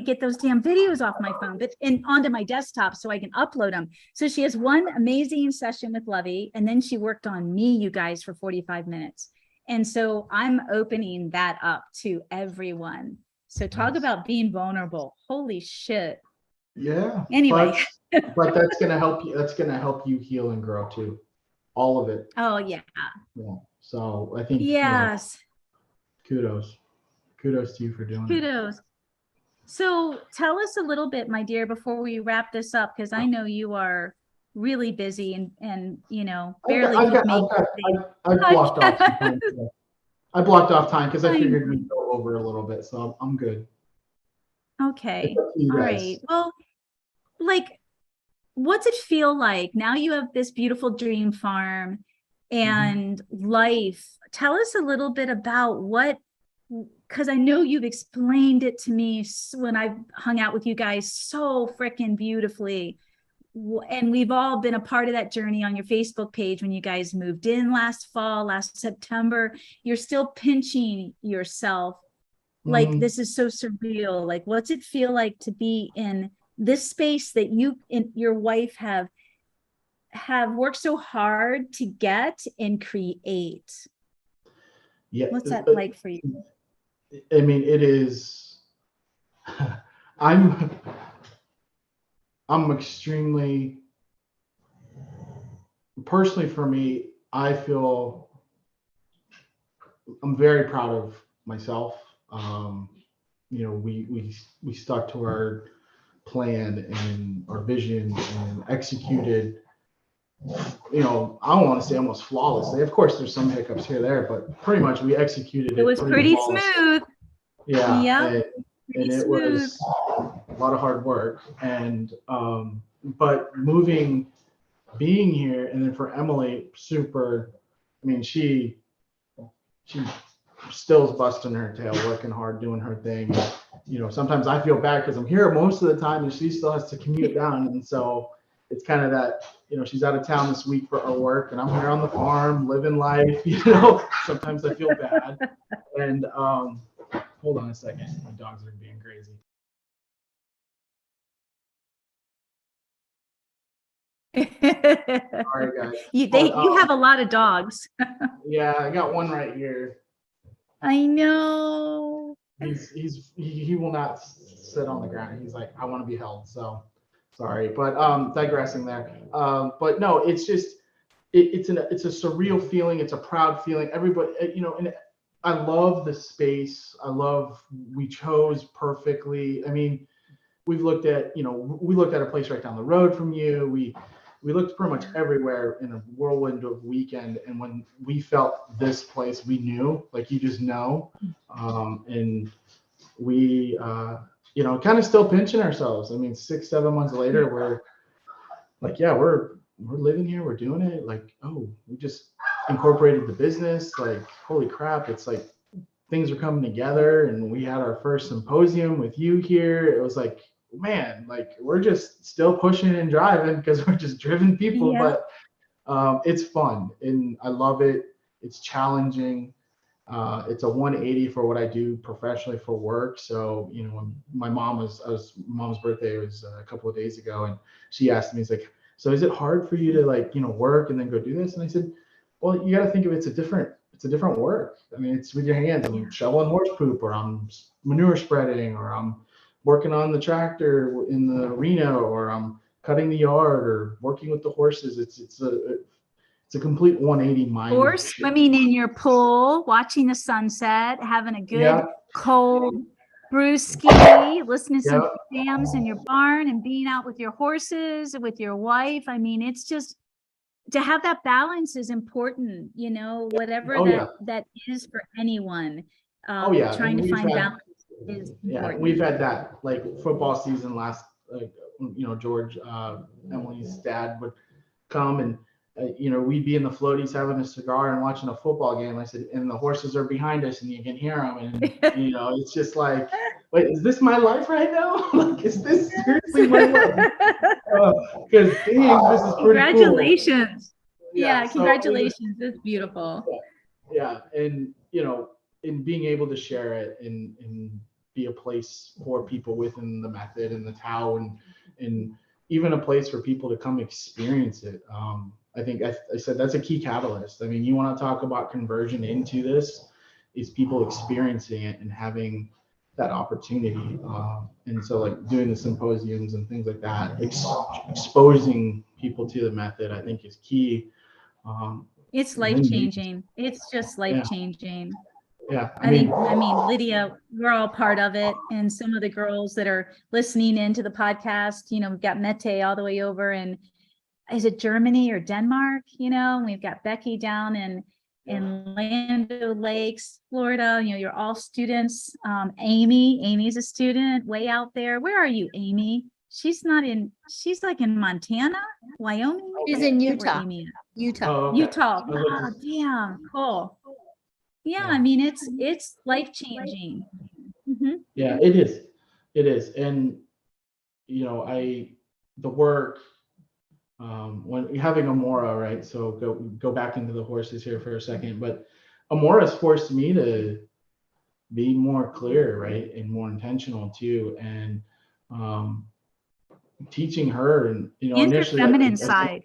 get those damn videos off my phone, but onto my desktop so I can upload them. So she has one amazing session with Lovey, and then she worked on me, you guys, for 45 minutes. And so I'm opening that up to everyone. So talk about being vulnerable. Holy shit. Yeah. Anyway. But that's gonna help you. That's gonna help you heal and grow too. All of it. Oh yeah. Yeah. So I think yes. Kudos to you for doing it. Kudos. So tell us a little bit, my dear, before we wrap this up, because I know you are really busy and barely I blocked off some time. I blocked off time because I figured we'd go over a little bit, so I'm good. Okay. All right. Well, like, what's it feel like now you have this beautiful dream farm and life? Tell us a little bit about because I know you've explained it to me when I've hung out with you guys so freaking beautifully. And we've all been a part of that journey on your Facebook page when you guys moved in last September. You're still pinching yourself. Like, this is so surreal. Like, what's it feel like to be in this space that you and your wife have worked so hard to get and create? Yeah. What's that like for you? I mean, it is, I'm extremely, personally for me, I feel I'm very proud of myself. We stuck to our plan and our vision and executed, I don't want to say almost flawlessly. Of course, there's some hiccups here or there, but pretty much we executed it. It was pretty smooth. Yeah. Yeah. And it was a lot of hard work. And, but being here, and then for Emily, super, I mean, she still is busting her tail, working hard, doing her thing. Sometimes I feel bad because I'm here most of the time and she still has to commute down. And so it's kind of that, she's out of town this week for her work and I'm here on the farm living life, sometimes I feel bad. And hold on a second, my dogs are being crazy. Sorry, guys. You have a lot of dogs. Yeah, I got one right here. I know. He will not sit on the ground. He's like, I want to be held. So sorry, but digressing there. But no, it's just it's a surreal feeling. It's a proud feeling. Everybody, and I love the space. We chose perfectly. I mean, we looked at a place right down the road from you. We looked pretty much everywhere in a whirlwind of weekend. And when we felt this place, we knew, like, you just know. And we, kind of still pinching ourselves. I mean, 6-7 months later, we're like, yeah, we're living here. We're doing it. Like, oh, we just incorporated the business. Like, holy crap. It's like things are coming together. And we had our first symposium with you here. It was like, man, like, we're just still pushing and driving because we're just driven people. Yeah. But it's fun and I love it. It's challenging. It's a 180 for what I do professionally for work. So, when my mom's birthday was a couple of days ago, and she asked me, it's like, so is it hard for you to work and then go do this? And I said, well, you got to think of it's a different work. I mean, it's with your hands. I'm shoveling horse poop, or I'm manure spreading, or I'm working on the tractor in the arena, or I'm cutting the yard, or working with the horses. It's a complete 180 mind. Or swimming in your pool, watching the sunset, having a good cold brewski, listening to some jams in your barn, and being out with your horses, with your wife. I mean, it's just, to have that balance is important, whatever that is for anyone. Trying to find balance is important. We've had that, like, football season last, George, Emily's dad would come, and we'd be in the floaties having a cigar and watching a football game. I said, and the horses are behind us and you can hear them. And, it's just like, wait, is this my life right now? Like, is this seriously my life? Because this is pretty congratulations. Cool. Yeah, congratulations. That's beautiful. Yeah. And, in being able to share it and be a place for people within the method and the Tao and even a place for people to come experience it. I think I said that's a key catalyst. I mean, you want to talk about conversion into this, is people experiencing it and having that opportunity. And so like doing the symposiums and things like that, exposing people to the method, I think is key. It's life-changing. It's just life-changing. Yeah. I mean, Lydia, we're all part of it. And some of the girls that are listening into the podcast, we've got Mette all the way over in, is it Germany or Denmark? And we've got Becky down in Land Lakes, Florida. You're all students. Amy's a student way out there. Where are you, Amy? She's like in Montana, Wyoming. She's in Utah. Utah. Oh, okay. Utah. Oh, damn, cool. Yeah, I mean, it's life-changing. Mm-hmm. Yeah, it is. And the work, when having Amora, right? So go back into the horses here for a second, but Amora's forced me to be more clear, right, and more intentional too, and teaching her, and and your feminine side,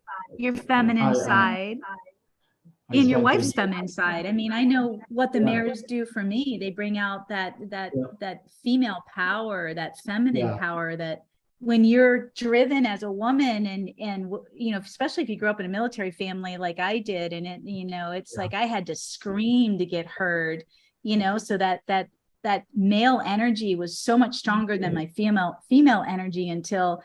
and your wife's feminine side. I mean, I know what the mares do for me. They bring out that female power, that feminine power, that when you're driven as a woman, and especially if you grew up in a military family like I did, and it's like I had to scream to get heard, so that male energy was so much stronger than my female energy until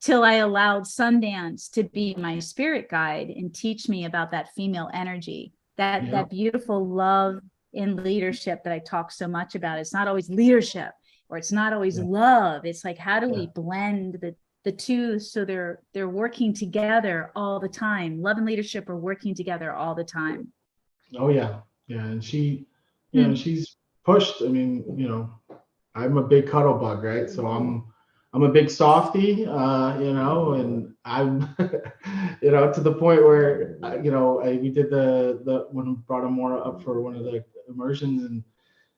I allowed Sundance to be my spirit guide and teach me about that female energy, that beautiful love in leadership that I talk so much about. It's not always leadership, or it's not always love. It's like, how do we blend the two so they're working together all the time? Love and leadership are working together all the time. Oh yeah. And she, she's pushed. I mean, I'm a big cuddle bug, right? So I'm a big softie, and I'm, to the point where, we did the when we brought Amora up for one of the immersions, and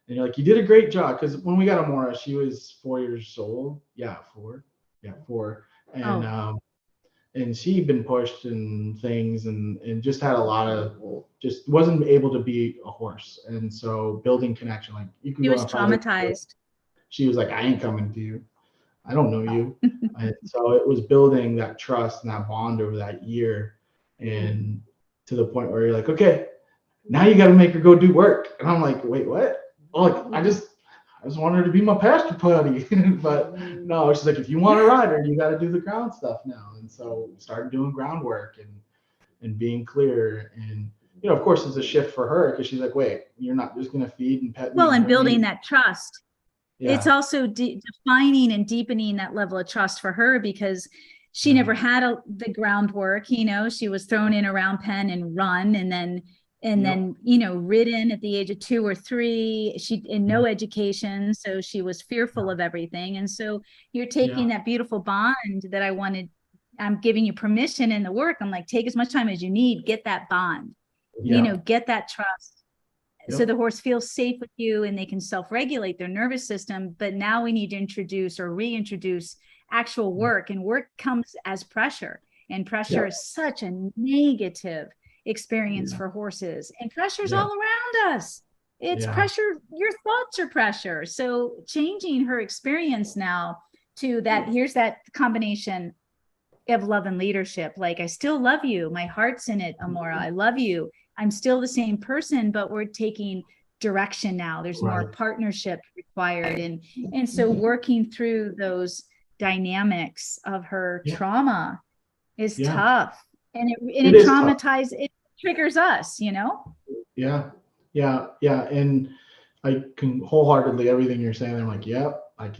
you're like, you did a great job. Because when we got Amora, she was 4 years old. Yeah, 4. Yeah, 4. And and she'd been pushed and things, and just had a lot of, just wasn't able to be a horse. And so building connection, like you can. She was traumatized. She was like, I ain't coming to you. I don't know you. And so it was building that trust and that bond over that year, and to the point where you're like, okay, now you got to make her go do work. And I'm like, wait, what? Oh, like, I just want her to be my pasture buddy. But no, she's like, if you want a rider, you got to do the ground stuff now. And so we started doing groundwork and being clear. And, of course, it's a shift for her, because she's like, wait, you're not just going to feed and pet me. Well, and building that trust. Yeah. It's also defining and deepening that level of trust for her, because she never had the groundwork. She was thrown in a round pen and run, and then ridden at the age of 2 or 3. She in no education, so she was fearful of everything. And so you're taking that beautiful bond that I'm giving you permission in the work. I'm like, take as much time as you need, get that bond, get that trust. So the horse feels safe with you, and they can self-regulate their nervous system. But now we need to introduce or reintroduce actual work, and work comes as pressure, and pressure is such a negative experience for horses, and pressure's all around us. It's pressure. Your thoughts are pressure. So changing her experience now to that, here's that combination of love and leadership. Like, I still love you. My heart's in it, Amora. I love you. I'm still the same person, but we're taking direction now. There's more partnership required. And so working through those dynamics of her trauma is tough. And it traumatizes, it triggers us, Yeah. And I can wholeheartedly, everything you're saying, I'm like, I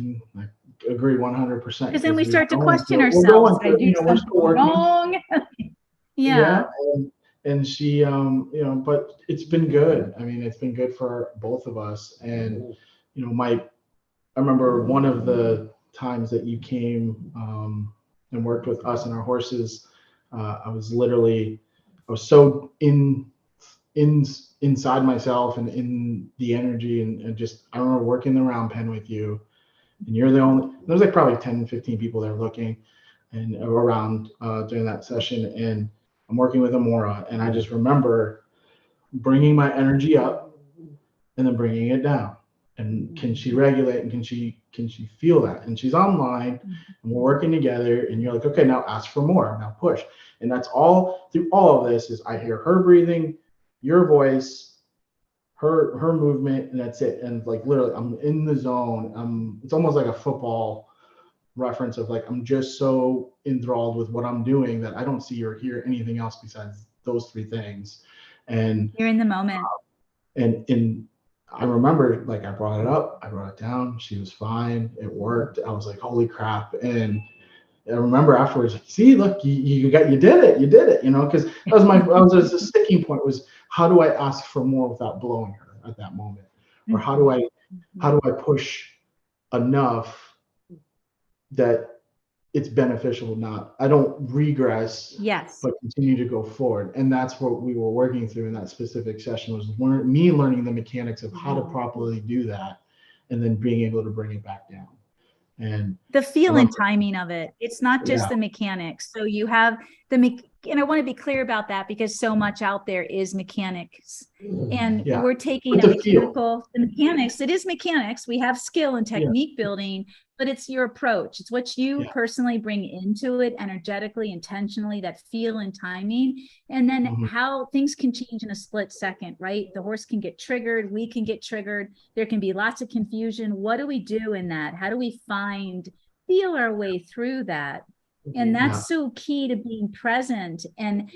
agree 100%. Because then we start to question ourselves. I do something wrong. Yeah. And she, you know, but it's been good. I mean, it's been good for both of us. And, you know, I remember one of the times that you came and worked with us and our horses. I was so inside myself and in the energy and just, I remember working the round pen with you, and you're the only, there's like probably 10, 15 people there looking and around during that session. And I'm working with Amora, and I just remember bringing my energy up and then bringing it down. And can she regulate, and can she feel that? And she's online and we're working together, and you're like, okay, now ask for more, now push. And that's all through all of this is I hear her breathing, your voice, her movement, and that's it. And like literally I'm in the zone. It's almost like a football reference of like I'm just so enthralled with what I'm doing that I don't see or hear anything else besides those three things. And you're in the moment. And I remember like I brought it up, I brought it down, she was fine, it worked. I was like, holy crap. And I remember afterwards, like, see, look, you did it, you know, because that was a sticking point was how do I ask for more without blowing her at that moment? Or how do I push enough that it's beneficial, not I don't regress, yes, but continue to go forward. And that's what we were working through in that specific session was me learning the mechanics of how to properly do that and then being able to bring it back down. And the feel and timing of it. It's not just Yeah. the mechanics. So you have and I want to be clear about that because so much out there is mechanics. And Yeah. we're taking With the mechanics. It is mechanics. We have skill and technique building, but it's your approach. It's what you personally bring into it energetically, intentionally, that feel and timing. And then how things can change in a split second, right? The horse can get triggered. We can get triggered. There can be lots of confusion. What do we do in that? How do we feel our way through that? And that's so key to being present and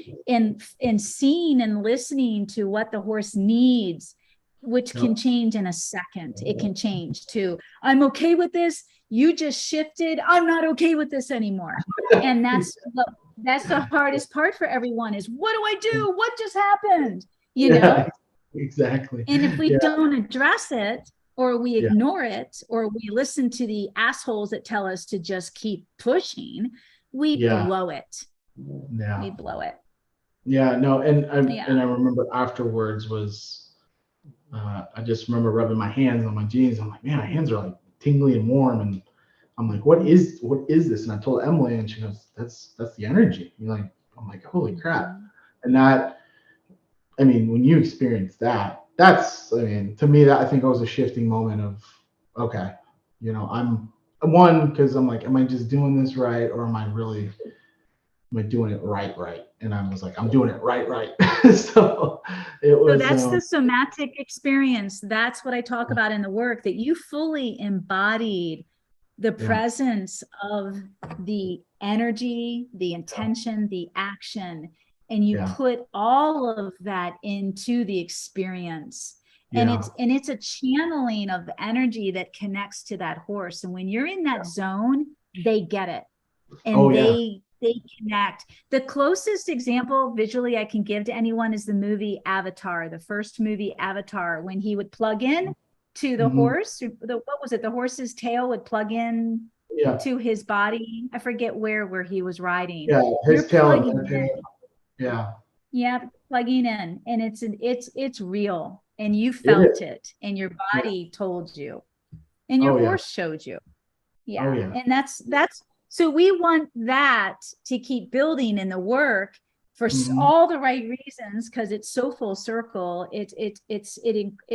seeing and listening to what the horse needs, which can change in a second. It can change to, I'm okay with this. You just shifted. I'm not okay with this anymore. And that's the hardest part for everyone is, what do I do? What just happened? You know? Exactly. And if we don't address it, or we ignore it, or we listen to the assholes that tell us to just keep pushing, we blow it. Yeah. We blow it. Yeah, no, and I remember afterwards was I just remember rubbing my hands on my jeans. I'm like, man, my hands are like tingly and warm, and I'm like, what is this? And I told Emily, and she goes, that's the energy. I'm like, holy crap. And that, I mean, when you experience that, that's, I mean, to me, that I think it was a shifting moment of, okay, you know, I'm one, because I'm like, am I just doing this right, or am I doing it right? And I was like, I'm doing it right. So it was. So that's the somatic experience. That's what I talk about in the work, that you fully embodied the presence of the energy, the intention, the action, and you put all of that into the experience. And it's a channeling of the energy that connects to that horse. And when you're in that zone, they get it. And they connect. The closest example visually I can give to anyone is the movie Avatar, the first movie Avatar, when he would plug in to the horse. What was it? The horse's tail would plug in to his body. I forget where he was riding. Yeah, his tail. Yeah, plugging in, and it's real, and you felt it, and your body told you, and your horse showed you. And that's so we want that to keep building in the work for all the right reasons, because it's so full circle. It's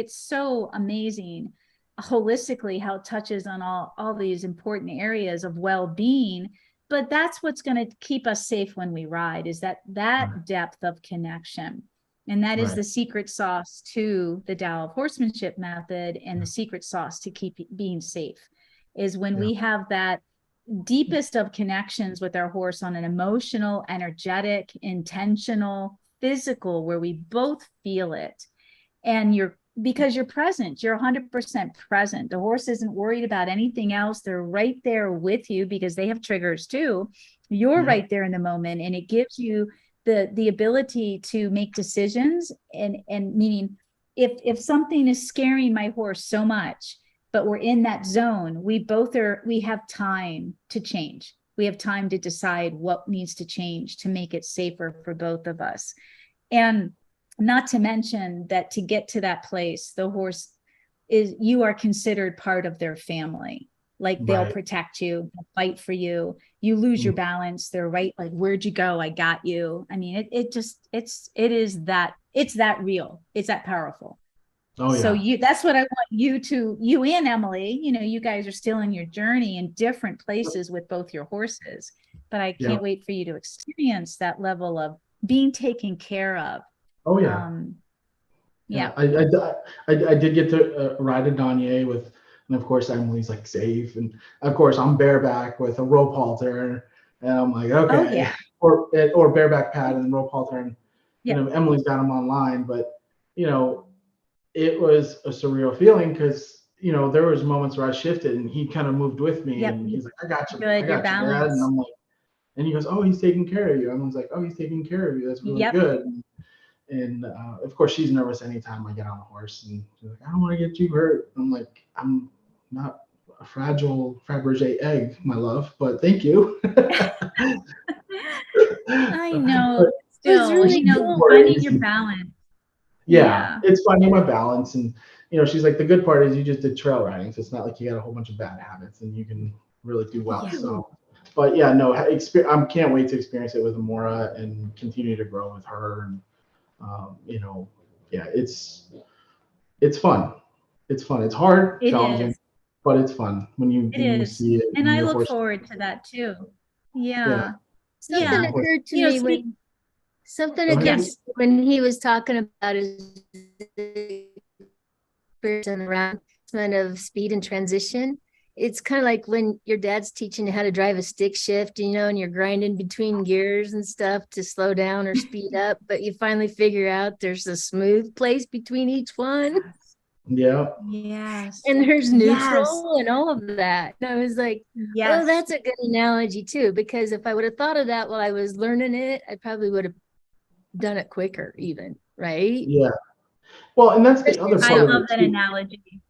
so amazing holistically how it touches on all these important areas of well-being. But that's what's going to keep us safe when we ride, is that depth of connection. And that is the secret sauce to the Tao of Horsemanship method, and the secret sauce to keep being safe is when we have that deepest of connections with our horse on an emotional, energetic, intentional, physical, where we both feel it. And because you're present, you're 100% present. The horse isn't worried about anything else. They're right there with you because they have triggers too. You're right there in the moment, and it gives you the ability to make decisions, and meaning if something is scaring my horse so much, but we're in that zone, we have time to change. We have time to decide what needs to change to make it safer for both of us. And not to mention that to get to that place, the horse you are considered part of their family. Like they'll protect you, fight for you. You lose your balance, they're right. Like, where'd you go? I got you. I mean, it's that real. It's that powerful. Oh, yeah. So that's what I want you and Emily, you guys are still in your journey in different places with both your horses, but I can't wait for you to experience that level of being taken care of. Oh, yeah. Yeah. I did get to ride a denier with, and of course Emily's like safe, and of course I'm bareback with a rope halter, and I'm like, okay, or bareback pad and rope halter, and Emily's got them online, but it was a surreal feeling because there was moments where I shifted and he kind of moved with me, and he's like, I got you, I got you, Dad. And I'm like, and he goes, oh, he's taking care of you. Everyone's like, oh, he's taking care of you. That's really good. And of course, she's nervous anytime I get on a horse, and she's like, I don't want to get you hurt. I'm like, I'm not a fragile Fabergé egg, my love, but thank you. I know. Still, really finding your balance. Yeah, it's finding my balance. And she's like, the good part is you just did trail riding, so it's not like you got a whole bunch of bad habits and you can really do well. So, but yeah, no, I can't wait to experience it with Amora and continue to grow with her. And it's fun. It's fun. It's hard, challenging, but it's fun when you see it. And I look forward to that too. Yeah. Something occurred to me when he was talking about his around of speed and transition. It's kind of like when your dad's teaching you how to drive a stick shift, and you're grinding between gears and stuff to slow down or speed up, but you finally figure out there's a smooth place between each one. Yeah. Yes. And there's neutral and all of that. And I was like, oh, that's a good analogy too, because if I would have thought of that while I was learning it, I probably would have done it quicker even, right? Yeah. Well, and that's the other part I love that analogy.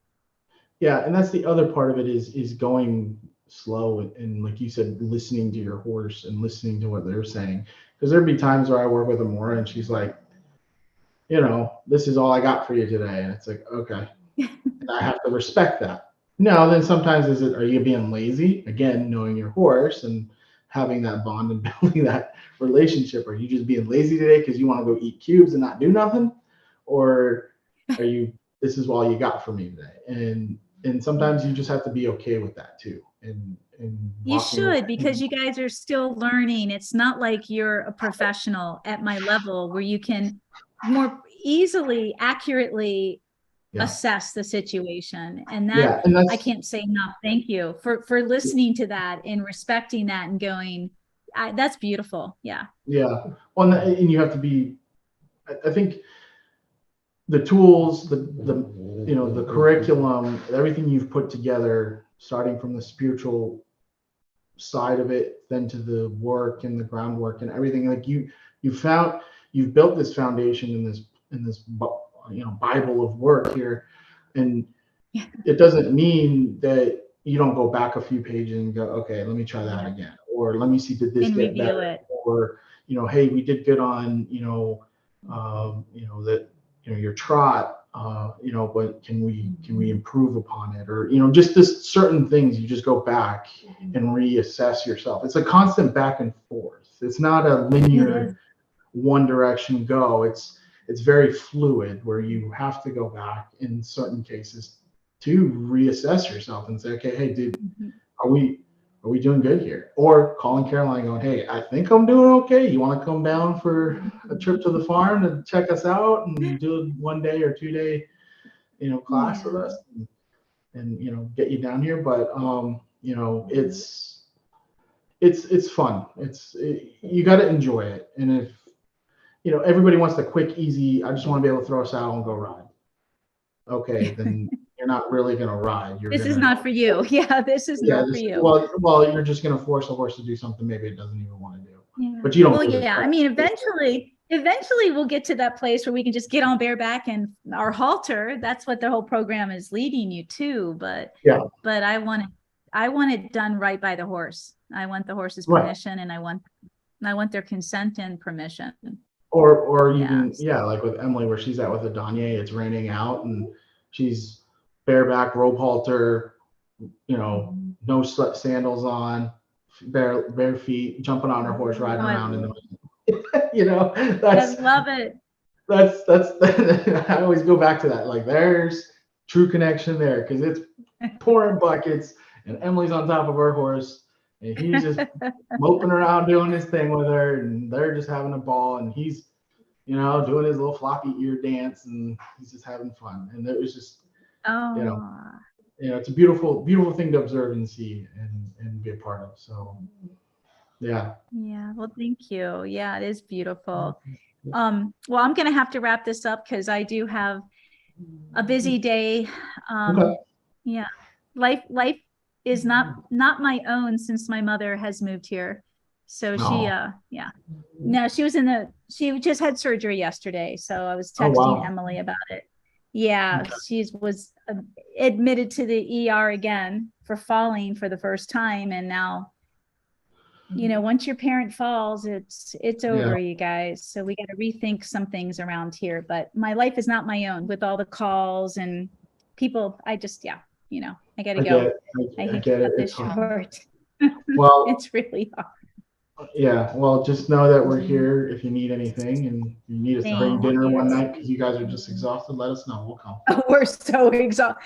Yeah, and that's the other part of it is going slow and like you said, listening to your horse and listening to what they're saying. Because there'd be times where I work with Amora and she's like, this is all I got for you today. And it's like, okay. I have to respect that. No, then sometimes are you being lazy? Again, knowing your horse and having that bond and building that relationship. Are you just being lazy today because you want to go eat cubes and not do nothing? Or are you, this is all you got for me today? And sometimes you just have to be okay with that too. And you should, because you guys are still learning. It's not like you're a professional at my level where you can more easily, accurately assess the situation. And that I can't say enough. Thank you for listening to that and respecting that and going, that's beautiful. Yeah. Yeah. Well, and you have to be, I think the tools, the curriculum, everything you've put together, starting from the spiritual side of it, then to the work and the groundwork and everything, like you've built this foundation in this Bible of work here. And it doesn't mean that you don't go back a few pages and go, okay, let me try that again. Or let me see, did this get better? Or, hey, we did good on, your trot, but can we improve upon it? Or, just this certain things, you just go back and reassess yourself. It's a constant back and forth. It's not a linear one direction go. It's very fluid where you have to go back in certain cases to reassess yourself and say, okay, hey, dude, are we doing good here? Or calling Caroline going, hey, I think I'm doing okay. You want to come down for a trip to the farm to check us out and do a 1 day or 2 day, class with us and get you down here. But, it's fun. You got to enjoy it. And if, everybody wants the quick, easy, I just want to be able to throw a saddle and go ride. Okay, then you're not really going to ride. This is not for you. Yeah, this is not for you. Well, you're just going to force a horse to do something maybe it doesn't even want to do. Yeah. but you don't. Well, yeah, I mean, eventually we'll get to that place where we can just get on bareback and our halter. That's what the whole program is leading you to. But yeah, but I want it done right by the horse. I want the horse's right. permission, and I want their consent and permission. Or Yeah. even, yeah, like with Emily, where she's at with the Danye, it's raining out and she's bareback, rope halter, no sandals on, bare feet, jumping on her horse, riding around in the, I love it. that's I always go back to that. Like, there's true connection there, because it's pouring buckets and Emily's on top of her horse and he's just moping around doing his thing with her, and they're just having a ball, and he's doing his little floppy ear dance, and he's just having fun. And it was just it's a beautiful thing to observe and see and be a part of. So yeah. Well, thank you. Yeah, it is beautiful. Well, I'm gonna have to wrap this up because I do have a busy day. Okay. Yeah, life is not my own since my mother has moved here. So she no, she just had surgery yesterday. So I was texting Emily about it. Yeah, she was admitted to the ER again for falling for the first time, and now once your parent falls, it's over, you guys. So we got to rethink some things around here. But my life is not my own with all the calls and people. I just I got to go. I hate to cut this short. Well, it's really hard. Yeah, well, just know that we're here if you need anything, and you need us to bring dinner one night because you guys are just exhausted. Let us know. We'll come. Oh, we're so exhausted.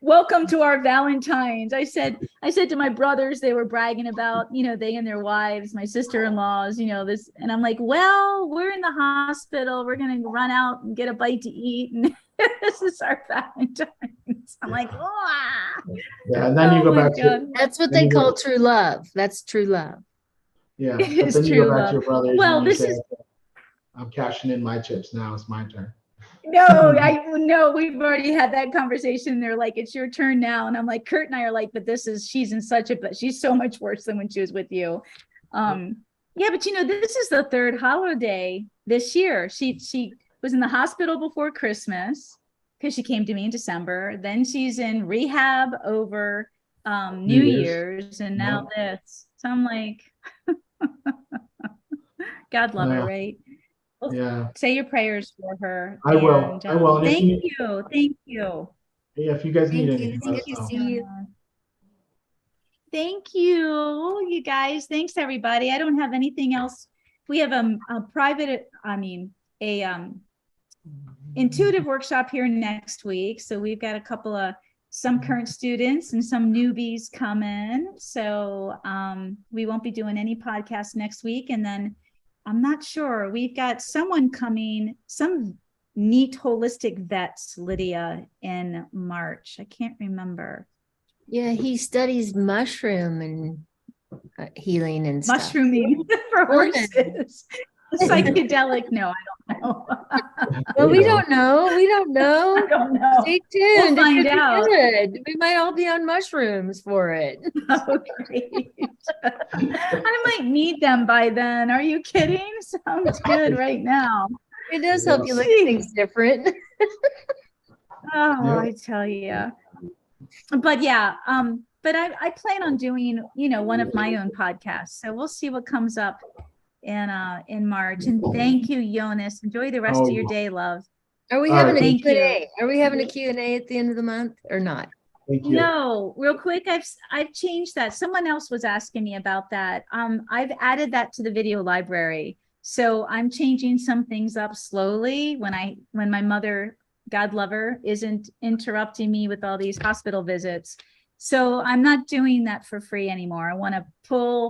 Welcome to our Valentines. I said to my brothers, they were bragging about, they and their wives, my sister-in-laws, this, and I'm like, well, we're in the hospital. We're gonna run out and get a bite to eat, and this is our Valentines. I'm like, yeah, and then you go back to. That's what they call true love. That's true love. Yeah, but then you go back to your brothers. Well, this is. I'm cashing in my chips now. It's my turn. No, we've already had that conversation. They're like, it's your turn now, and I'm like, Kurt and I are like, but she's in such but she's so much worse than when she was with you. Yeah, but this is the third holiday this year. She was in the hospital before Christmas because she came to me in December. Then she's in rehab over New Year's, and now this. So I'm like. God love her, right? Well, say your prayers for her. I will. Thank you. Thank you. Yeah, if you guys need anything, thank you. See you. Thank you, you guys. Thanks, everybody. I don't have anything else. We have a intuitive workshop here next week. So we've got some current students and some newbies coming. So we won't be doing any podcasts next week. And then I'm not sure. We've got someone coming, some neat holistic vets, Lydia, in March. I can't remember. Yeah, he studies mushroom and healing and mushrooming for horses. Psychedelic? No, I don't know. Well, we don't know. I don't know. Stay tuned. We'll find out. We might all be on mushrooms for it. Okay. I might need them by then. Are you kidding? Sounds good right now. It does help you look at things different. I tell you. But yeah, but I plan on doing, one of my own podcasts. So we'll see what comes up in March. And thank you, Jonas. Enjoy the rest of your day, love. Are we having a Q&A? Are we having a Q&A at the end of the month or not? Thank you. No, real quick, I've changed that. Someone else was asking me about that. I've added that to the video library. So I'm changing some things up slowly when my mother, God love her, isn't interrupting me with all these hospital visits. So I'm not doing that for free anymore. I want to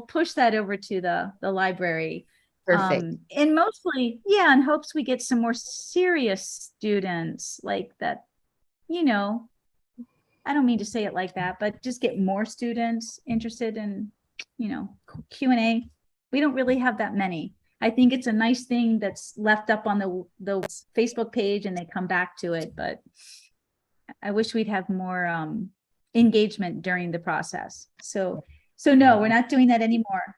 push that over to the library. Perfect. And mostly, in hopes we get some more serious students like that, I don't mean to say it like that, but just get more students interested in, Q&A. We don't really have that many. I think it's a nice thing that's left up on the Facebook page and they come back to it, but I wish we'd have more engagement during the process. So no, we're not doing that anymore.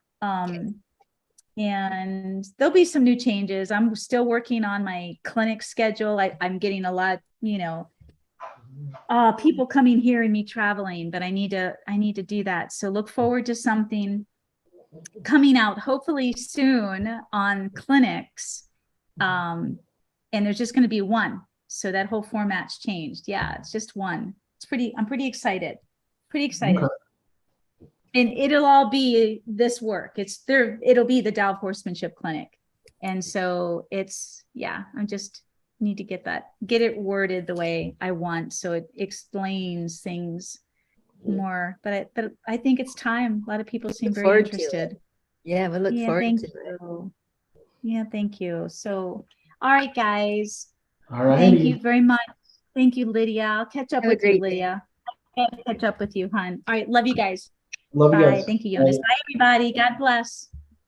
And there'll be some new changes. I'm still working on my clinic schedule. I'm getting a lot, people coming here and me traveling, but I need to do that. So look forward to something coming out hopefully soon on clinics. And there's just going to be one. So that whole format's changed. Yeah, it's just one. I'm pretty excited. Pretty excited. Okay. And it'll all be this work. It'll be the Dow Horsemanship Clinic. And so I just need to get it worded the way I want. So it explains things more, but I think it's time. A lot of people seem very interested. Yeah, we look forward to it. Yeah, thank you. So, all right, guys. All right. Thank you very much. Thank you, Lydia. I'll catch up with you, Lydia. I'll catch up with you, hon. All right. Love you guys. Love you guys. Bye. Thank you, Jonas. Bye, everybody. God bless.